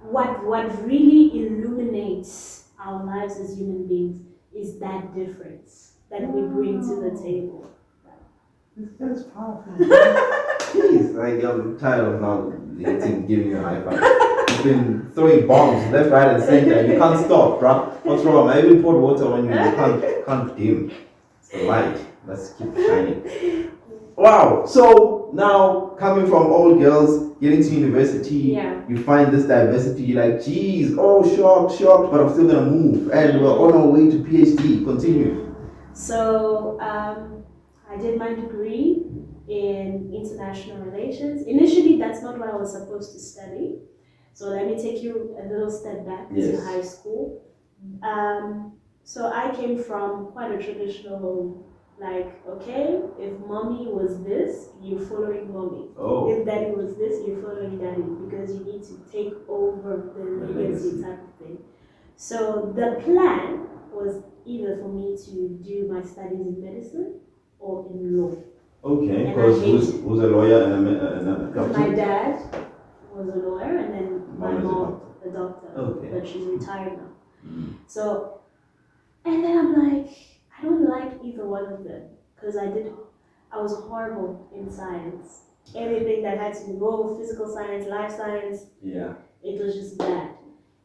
what really illuminates our lives as human beings is that difference that we bring to the table.
That's powerful. Jeez, I'm tired of now giving you a high five. You've been throwing bombs left, right, and center. You can't stop, bruh. What's wrong? I even poured water on you. You can't dim. It's the light. Let's keep shining. Wow. So now coming from old girls, getting to university, you find this diversity. You're like, geez, shocked, but I'm still gonna move. And we're on our way to PhD. Continue.
So I did my degree in international relations. Initially, that's not what I was supposed to study. So let me take you a little step back to high school. So I came from quite a traditional home. Like, okay, if mommy was this, you're following mommy. If daddy was this, you're following daddy because you need to take over the legacy type of thing. So the plan was either for me to do my studies in medicine or in law.
Okay, because who's a lawyer and a doctor?
My dad was a lawyer and then my mom a doctor. But she's retired now. So, and then I'm like, I don't like either one of them because I was horrible in science. Anything that had to go physical science, life science, it was just bad.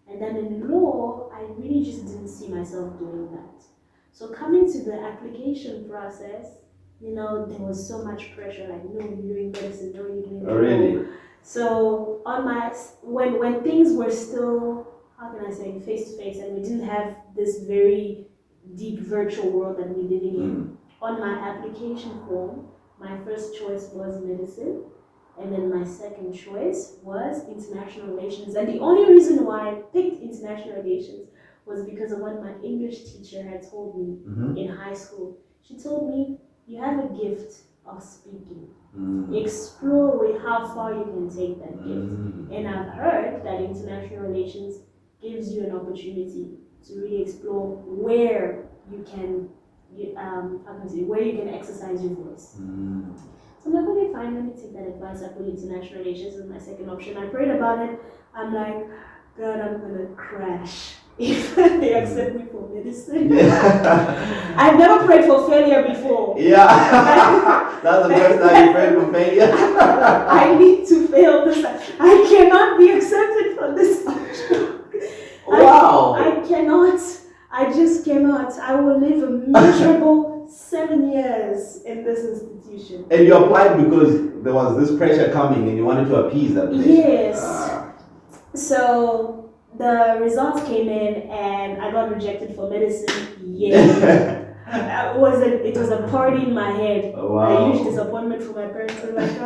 And then in law, I really just didn't see myself doing that. So coming to the application process, you know, there was so much pressure, like, no, you're doing medicine, no, you're doing law.
Really?
So on when things were still, how can I say, face to face, and we didn't have this very deep virtual world that we're living in, on my application form, my first choice was medicine, and then my second choice was international relations. And the only reason why I picked international relations was because of what my English teacher had told me in high school. She told me, you have a gift of speaking. Explore with how far you can take that gift. And I've heard that international relations gives you an opportunity to really explore where you can exercise your voice. So I'm like, okay, fine, let me take that advice. I put international relations as my second option. I prayed about it. I'm like, God, I'm gonna crash if they accept me for medicine. I've never prayed for failure before.
That's the first time you prayed for failure.
I need to fail this. I cannot be accepted for this option.
Wow.
I cannot. I just cannot. I will live a miserable 7 years in this institution.
And you applied because there was this pressure coming and you wanted to appease that pressure.
Yes. So the results came in and I got rejected for medicine. Yeah. It was a party in my head. A huge disappointment for my parents. They were like,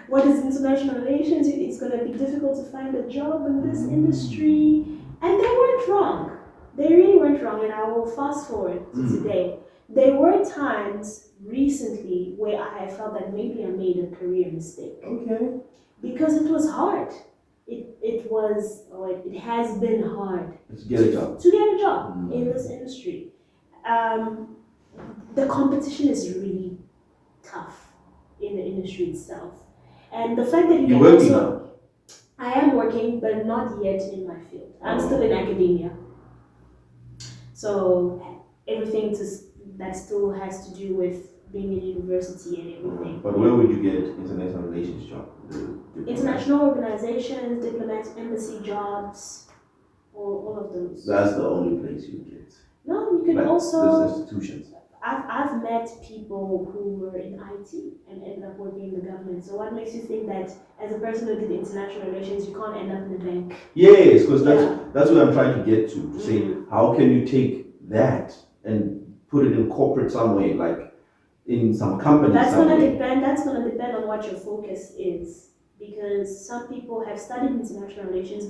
what is international relations? It's going to be difficult to find a job in this industry. And they weren't wrong. They really went wrong, and I will fast forward to today. There were times recently where I have felt that maybe I made a career mistake.
Okay.
Because it was hard. it was, or it has been hard
Let's get a job.
to get a job in this industry. The competition is really tough in the industry itself. And the fact that you
You're
can
working
also,
now?
I am working, but not yet in my field. I'm still in academia. So everything that still has to do with being in university and everything.
But where would you get international relations job?
International organizations, diplomats, embassy jobs, all of those.
That's the only place you get.
No, you can
Like
also.
those institutions.
I've met people who were in IT and ended up working in the government. So what makes you think that as a person who did international relations, you can't end up in the bank?
Yes, because that's what I'm trying to get to. Say, how can you take that and put it in corporate some way, like in some company?
That's gonna depend on what your focus is. Because some people have studied international relations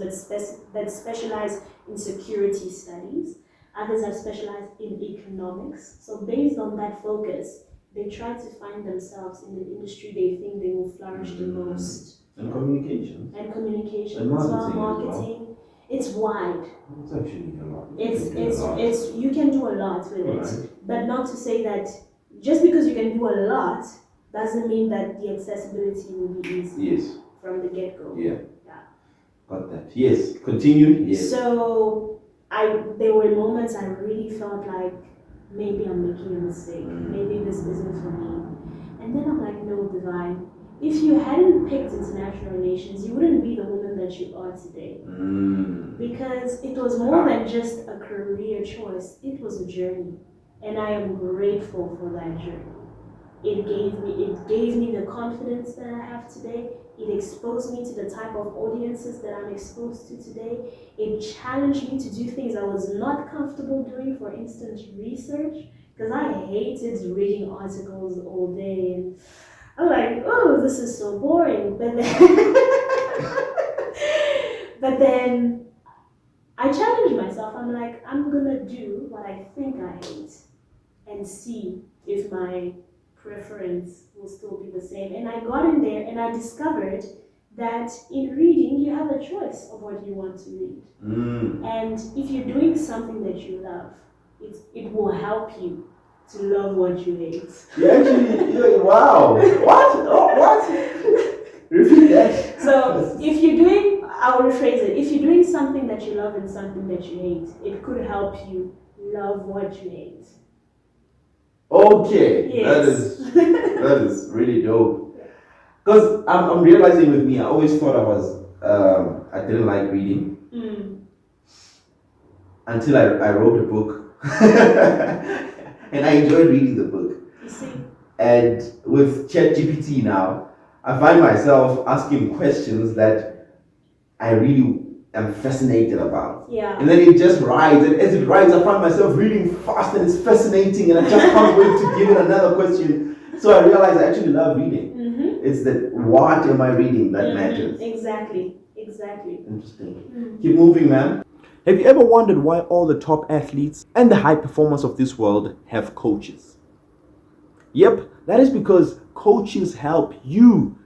but specialize in security studies. Others have specialized in economics. So based on that focus, they try to find themselves in the industry they think they will flourish the most.
And communication.
And communication
And
as well,
marketing
marketing. It's wide.
It's actually a lot.
It's you can do a lot with it.
Right.
But not to say that just because you can do a lot doesn't mean that the accessibility will be easy.
Yes.
From the get-go.
Yeah. Got that. Yes. Continue. Yes.
So there were moments I really felt like maybe I'm making a mistake. Maybe this isn't for me. And then I'm like, no, Divine. If you hadn't picked international relations, you wouldn't be the woman that you are today. Because it was more than just a career choice. It was a journey. And I am grateful for that journey. It gave me the confidence that I have today. It exposed me to the type of audiences that I'm exposed to today. It challenged me to do things I was not comfortable doing, for instance, research, because I hated reading articles all day. And I'm like, oh, this is so boring. But then I challenged myself. I'm like, I'm gonna do what I think I hate and see if my preference will still be the same. And I got in there and I discovered that in reading you have a choice of what you want to read. And if you're doing something that you love, it will help you to love what you hate.
Wow. What? Oh, what? Repeat that.
So if you're doing, I'll rephrase it, if you're doing something that you love and something that you hate, it could help you love what you hate.
Okay,
Yes.
that is really dope. Because I'm realizing with me, I always thought I didn't like reading until I wrote a book, and I enjoyed reading the book.
You see?
And with ChatGPT now, I find myself asking questions that I really am fascinated about.
Yeah.
And then it just writes, and as it writes, I find myself reading fast, and it's fascinating, and I just can't wait to give it another question. So I realize I actually love reading. It's that what am I reading that matters.
Exactly.
Interesting. Keep moving, man.
Have you ever wondered why all the top athletes and the high performers of this world have coaches? Yep, that is because coaches help you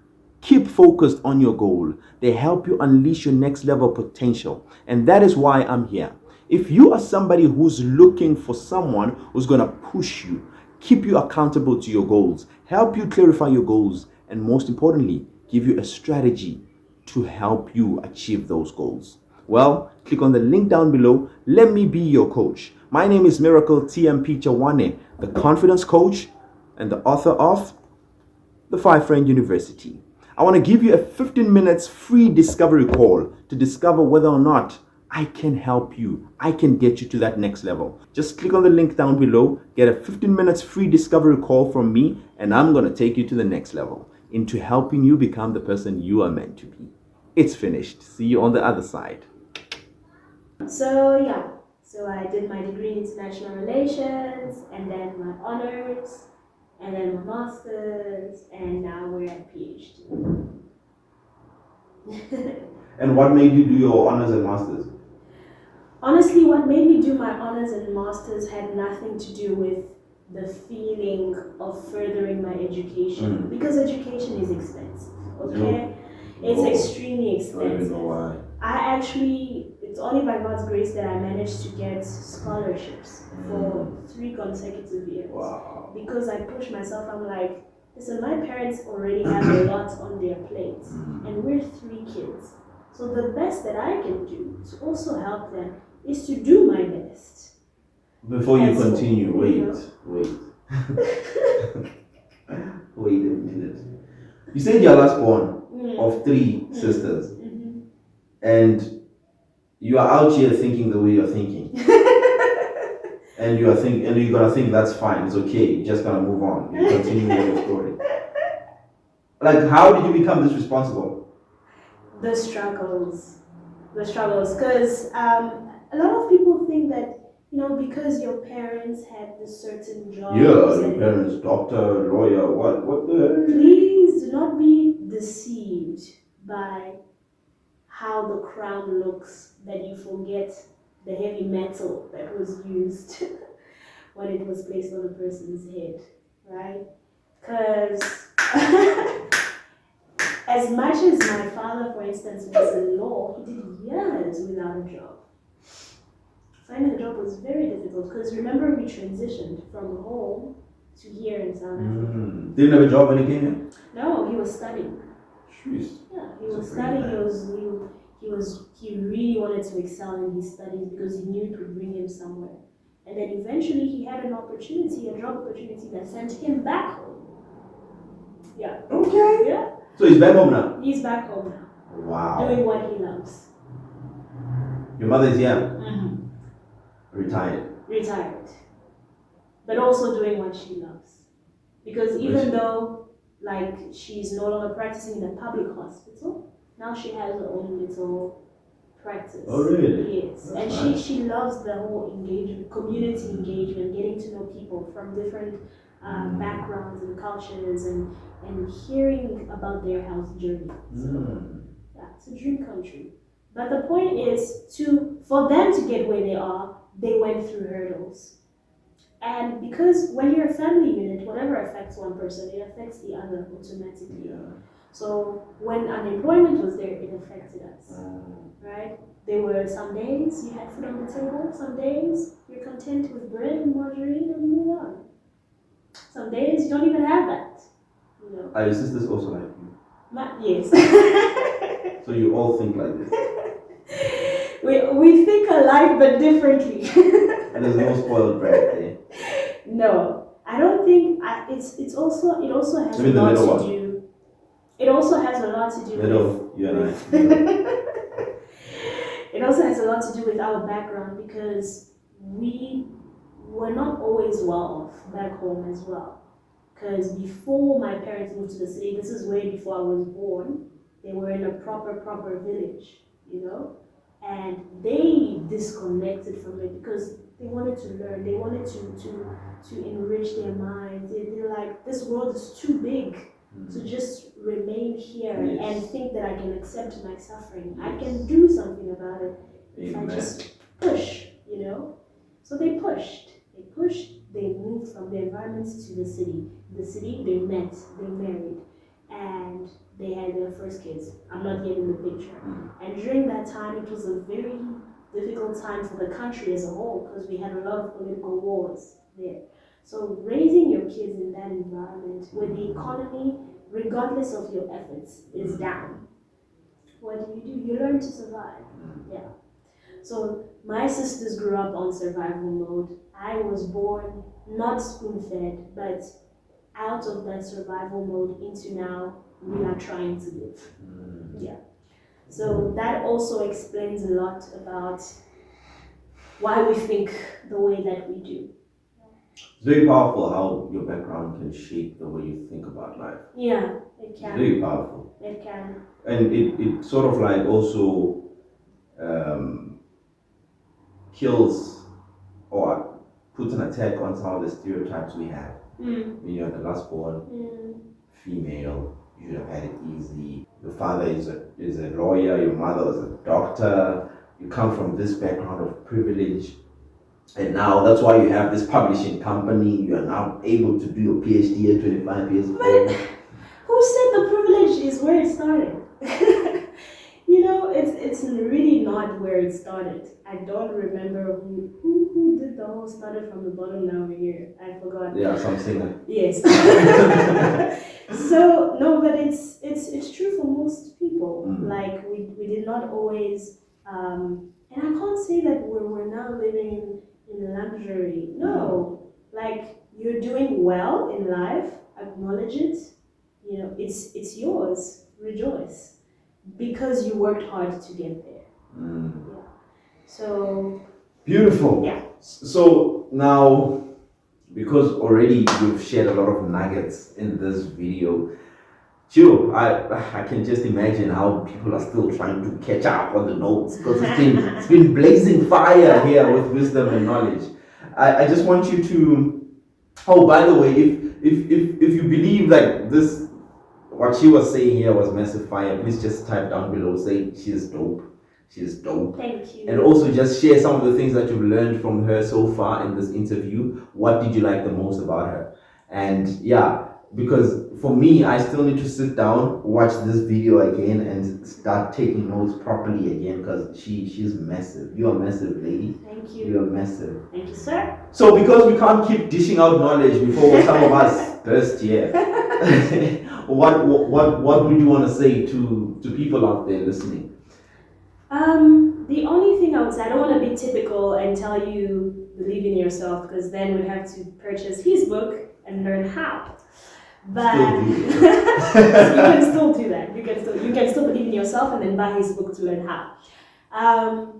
keep focused on your goal. They help you unleash your next level potential. And that is why I'm here. If you are somebody who's looking for someone who's going to push you, keep you accountable to your goals, help you clarify your goals, and most importantly, give you a strategy to help you achieve those goals, well, click on the link down below. Let me be your coach. My name is Miracle TMP Chawane, the confidence coach and the author of The 5 Friend University. I want to give you a 15 minutes free discovery call to discover whether or not I can help you. I can get you to that next level. Just click on the link down below, get a 15 minutes free discovery call from me, and I'm going to take you to the next level into helping you become the person you are meant to be. It's finished. See you on the other side.
So I did my degree in international relations, and then my honors, and then my master's, and now we're at PhD.
And what made you do your honors and masters?
Honestly, what made me do my honors and masters had nothing to do with the feeling of furthering my education, because education is expensive, okay? It's
Oh,
extremely
I don't even
expensive.
know why.
It's only by God's grace that I managed to get scholarships for 3 consecutive years.
Wow.
Because I pushed myself, I'm like, listen, my parents already have a lot on their plates, and we're 3 kids. So the best that I can do to also help them is to do my best.
Before you
And so,
continue,
you
wait. Wait a minute. You said you're last born of 3 sisters, and you are out here thinking the way you're thinking. And you're gonna think that's fine, it's okay, you're just gonna move on. You continue with your story. Like, how did you become this responsible?
The struggles, because a lot of people think that, because your parents had this certain job.
Yeah, your parents, doctor, lawyer, what the?
Please do not be deceived by how the crown looks, that you forget the heavy metal that was used when it was placed on a person's head, right? Because as much as my father, for instance, was in law, he did years without a job. Finding a job was very difficult because remember we transitioned from home to here in South Africa.
Didn't have a job when he came here?
No, he was studying.
Jeez.
Yeah, he was studying. He really wanted to excel in his studies because he knew it would bring him somewhere. And then eventually he had an opportunity, a job opportunity that sent him back home. Yeah.
Okay.
Yeah.
So he's back home now?
He's back home now.
Wow.
Doing what he loves.
Your mother is here? Retired.
But also doing what she loves. Because even though like she's no longer practicing in a public hospital, now she has her own little practice.
Oh really?
Yes.
That's
And
nice.
she loves the whole engagement, community engagement, getting to know people from different backgrounds and cultures and hearing about their health journey. So yeah, it's a dream country. But the point is for them to get where they are, they went through hurdles. And because when you're a family unit, whatever affects one person, it affects the other automatically.
Yeah.
So when unemployment was there, it affected us, right? There were some days you had food on the table, some days you're content with bread and margarine and move on. Some days you don't even have that,
Are your sisters also like you?
Yes.
So you all think like this?
We think alike but differently.
And there's no spoiled brat there?
No, I don't think. It also has
Maybe
a
the
lot
middle
to
one.
do. It also has a lot to do
Middle, you and I.
with. It also has a lot to do with our background because we were not always well off back home as well. Because before my parents moved to the city, this is way before I was born, they were in a proper village, and they disconnected from it because they wanted to learn, they wanted to enrich their minds. They're like, this world is too big to just remain here and think that I can accept my suffering. I can do something about it if I just push, So they pushed, they moved from their environments to the city. In the city, they met, they married, and they had their first kids. I'm not getting the picture. And during that time, it was a very difficult time for the country as a whole because we had a lot of political wars there. So raising your kids in that environment where the economy, regardless of your efforts, is down, what do? You learn to survive. Yeah. So my sisters grew up on survival mode. I was born not spoon-fed, but out of that survival mode into now we are trying to live. Yeah. So that also explains a lot about why we think the way that we do.
It's very powerful how your background can shape the way you think about life.
Yeah, it can.
It's very powerful.
It can.
And it sort of like also kills or puts an attack on some of the stereotypes we have. When you're the last born female, you should have had it easy. Your father is a lawyer, your mother was a doctor, you come from this background of privilege. And now that's why you have this publishing company. You are now able to do your PhD at 25 years old.
Who said the privilege is where it started? It's really not where it started. I don't remember who did the whole started from the bottom now here. I forgot.
Yeah, some singer.
Yes. So no, but it's true for most people. Like we did not always and I can't say that we're now living in luxury. No. Like you're doing well in life, acknowledge it. It's yours. Rejoice. Because you worked hard to get there. Yeah. So
Beautiful.
Yeah.
So now, because already you've shared a lot of nuggets in this video, Joe, I can just imagine how people are still trying to catch up on the notes because it's been blazing fire here with wisdom and knowledge. I just want you to. Oh, by the way, if you believe like this. What she was saying here was massive fire. Please just type down below, say she's dope. She's dope.
Thank you.
And also just share some of the things that you've learned from her so far in this interview. What did you like the most about her? And yeah, because for me, I still need to sit down, watch this video again and start taking notes properly again because she's massive. You are massive, lady.
Thank you.
You are massive.
Thank you, sir.
So because we can't keep dishing out knowledge before some of us burst here, what would you want to say to people out there listening?
The only thing I would say, I don't want to be typical and tell you believe in yourself because then we'd have to purchase his book and learn how. But you can still do that. You can still believe in yourself and then buy his book to learn how.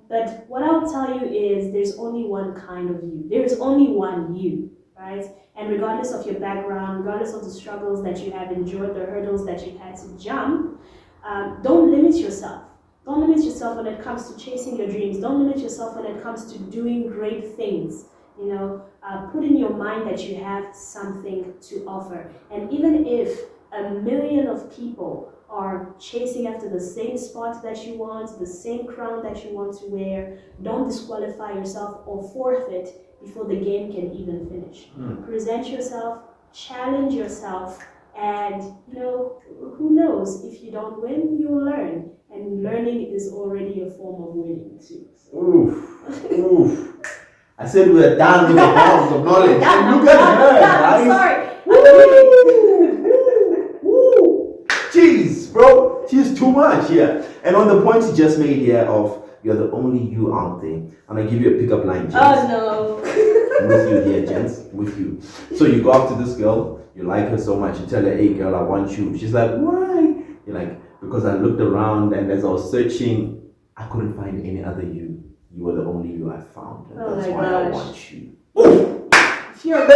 But what I will tell you is there's only one kind of you. There is only one you, right? And regardless of your background, regardless of the struggles that you have endured, the hurdles that you've had to jump, don't limit yourself. Don't limit yourself when it comes to chasing your dreams. Don't limit yourself when it comes to doing great things. Put in your mind that you have something to offer. And even if 1 million of people are chasing after the same spot that you want, the same crown that you want to wear, don't disqualify yourself or forfeit before the game can even finish. Present yourself, challenge yourself, and who knows, if you don't win, you'll learn. And learning is already a form of winning too.
Oof. I said we are done with the bounds of knowledge.
I'm
Look at her, guys.
sorry.
Jeez, bro, she's too much here. And on the point you just made here of you're the only you out there, I'm gonna give you a pickup line, gents.
Oh no.
With you here, gents, with you. So you go up to this girl, you like her so much, you tell her, hey girl, I want you. She's like, why? You're like, because I looked around and as I was searching, I couldn't find any other you. You were the only you I found. And that's why I want you.
If you're a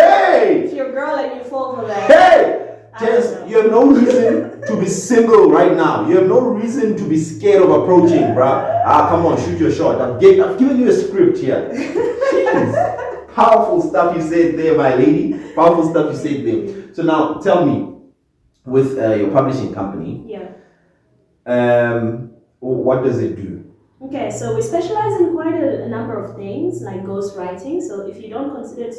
girl and you fall for that.
Hey! Jess, you have no reason to be single right now. You have no reason to be scared of approaching, bruh. Come on, shoot your shot. I've given you a script here. Jeez. Powerful stuff you said there, my lady. Powerful stuff you said there. So now, tell me, with your publishing company, what does it do?
Okay, so we specialize in quite a number of things, like ghostwriting. So if you don't consider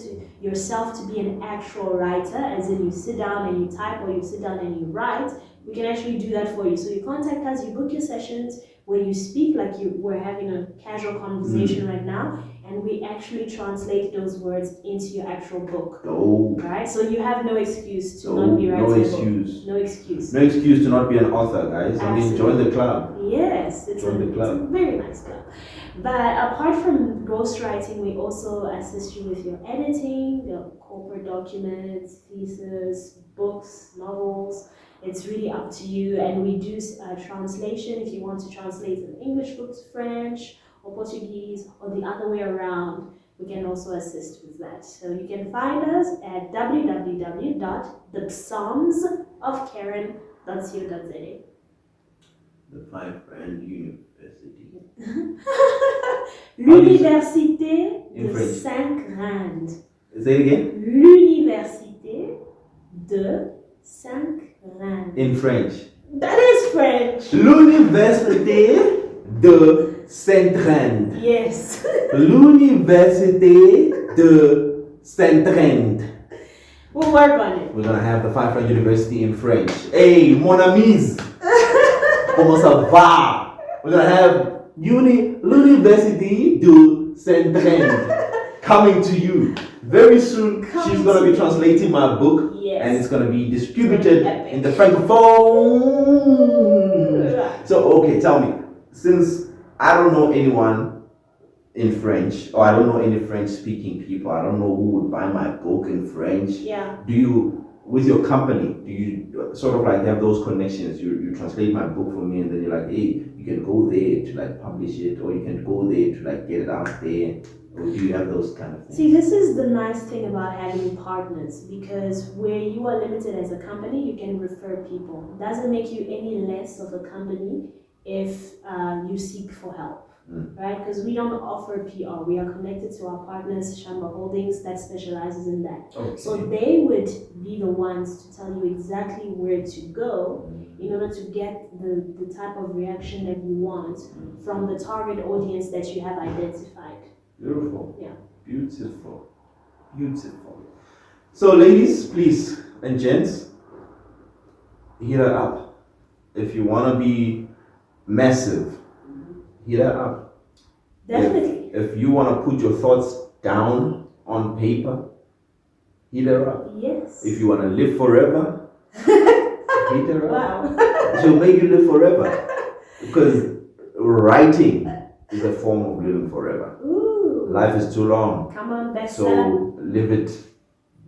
yourself to be an actual writer, as in you sit down and you type or you sit down and you write, we can actually do that for you. So you contact us, you book your sessions where you speak like we're having a casual conversation right now, and we actually translate those words into your actual book.
Oh.
Right? So you have no excuse to not be writing a book. No excuse.
No excuse to not be an author, guys.
Absolutely.
I mean, join the club.
Yes, it's a very nice club. But apart from ghostwriting, we also assist you with your editing, your corporate documents, thesis, books, novels. It's really up to you. And we do translation if you want to translate an English book to French or Portuguese or the other way around. We can also assist with that. So you can find us at www.thepsalmsofkeren.co.za.
Divine Keren University.
L'université
In
de
French.
5 Grandes.
Say it again.
L'université de 5 Grandes.
In French.
That is French.
L'Université de Saint-Rand.
Yes.
L'Université de Saint-Rand.
We'll work on it.
We're gonna have the 500 University in French. Hey, mon amis! Comment ça va? We're gonna have l'Université du Saint-Train coming to you. Very soon, she's gonna be translating my book.
Yes.
And it's gonna be distributed in the Francophone. So, okay, tell me, since I don't know anyone in French, or I don't know any French-speaking people, I don't know who would buy my book in French.
Yeah.
Do you, with your company, do you sort of like have those connections? You translate my book for me, and then you're like, hey, you can go there to like publish it, or you can go there to like get it out there. Or do you have those kind of things?
See, this is the nice thing about having partners, because where you are limited as a company, you can refer people. It doesn't make you any less of a company if you seek for help, right? Because we don't offer PR. We are connected to our partners, Shamba Holdings, that specializes in that.
Okay.
So they would be the ones to tell you exactly where to go in order to get the type of reaction that you want from the target audience that you have identified.
Beautiful.
Yeah.
Beautiful. Beautiful. So, ladies, please, and gents, hit her up. If you want to be massive, hit her up.
Definitely.
If you want to put your thoughts down on paper, hit her up.
Yes.
If you want to live forever, hit her up.
Wow.
She'll make you live forever. Because writing is a form of living forever.
Ooh.
Life is too long.
Come on, bestseller.
So live it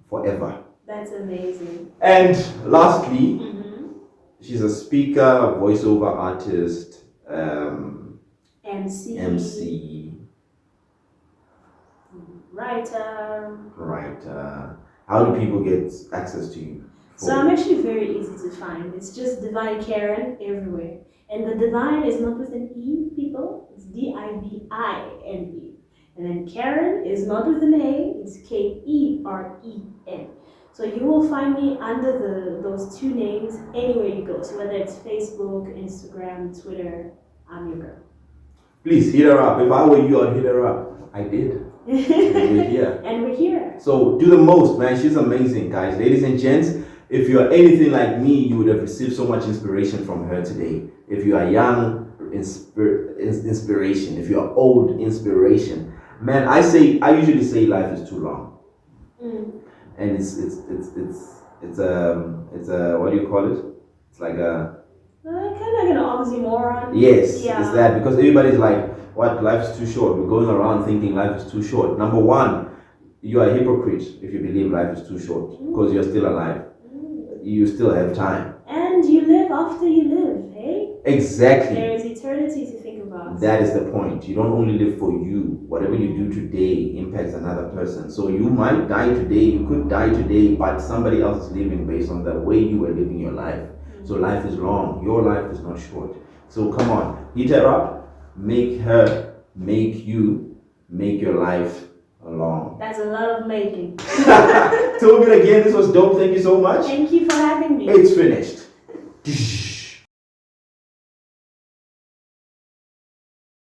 forever.
That's amazing.
And lastly, she's a speaker, voiceover artist,
MC. Writer.
How do people get access to you?
So I'm actually very easy to find. It's just Divine Keren everywhere. And the divine is not with an E, people. It's Divine. And then Keren is not with an A, it's Keren. So you will find me under those two names anywhere you go. So whether it's Facebook, Instagram, Twitter, I'm your girl.
Please hit her up. If I were you, I'd hit her up. I did. We're here.
And we're here.
So do the most, man. She's amazing, guys. Ladies and gents, if you're anything like me, you would have received so much inspiration from her today. If you are young, inspiration. If you are old, inspiration. Man, I usually say life is too long. And it's a what do you call it? It's like a
kind of like an oxymoron.
Yes,
Yeah.
it's that, because everybody's like, what, life's too short. We're going around thinking life is too short. Number one, you are a hypocrite if you believe life is too short, because you're still alive. You still have time.
And you live after you live, hey?
Exactly.
There is eternity to think about.
That is the point. You don't only live for you. Whatever you do today impacts another person. So you might die today, you could die today, but somebody else is living based on the way you were living your life. So life is long. Your life is not short. So come on, hit her up, make her make you make your life long.
That's a lot of making.
Till we meet again, this was dope. Thank you so much.
Thank you for having me.
It's finished.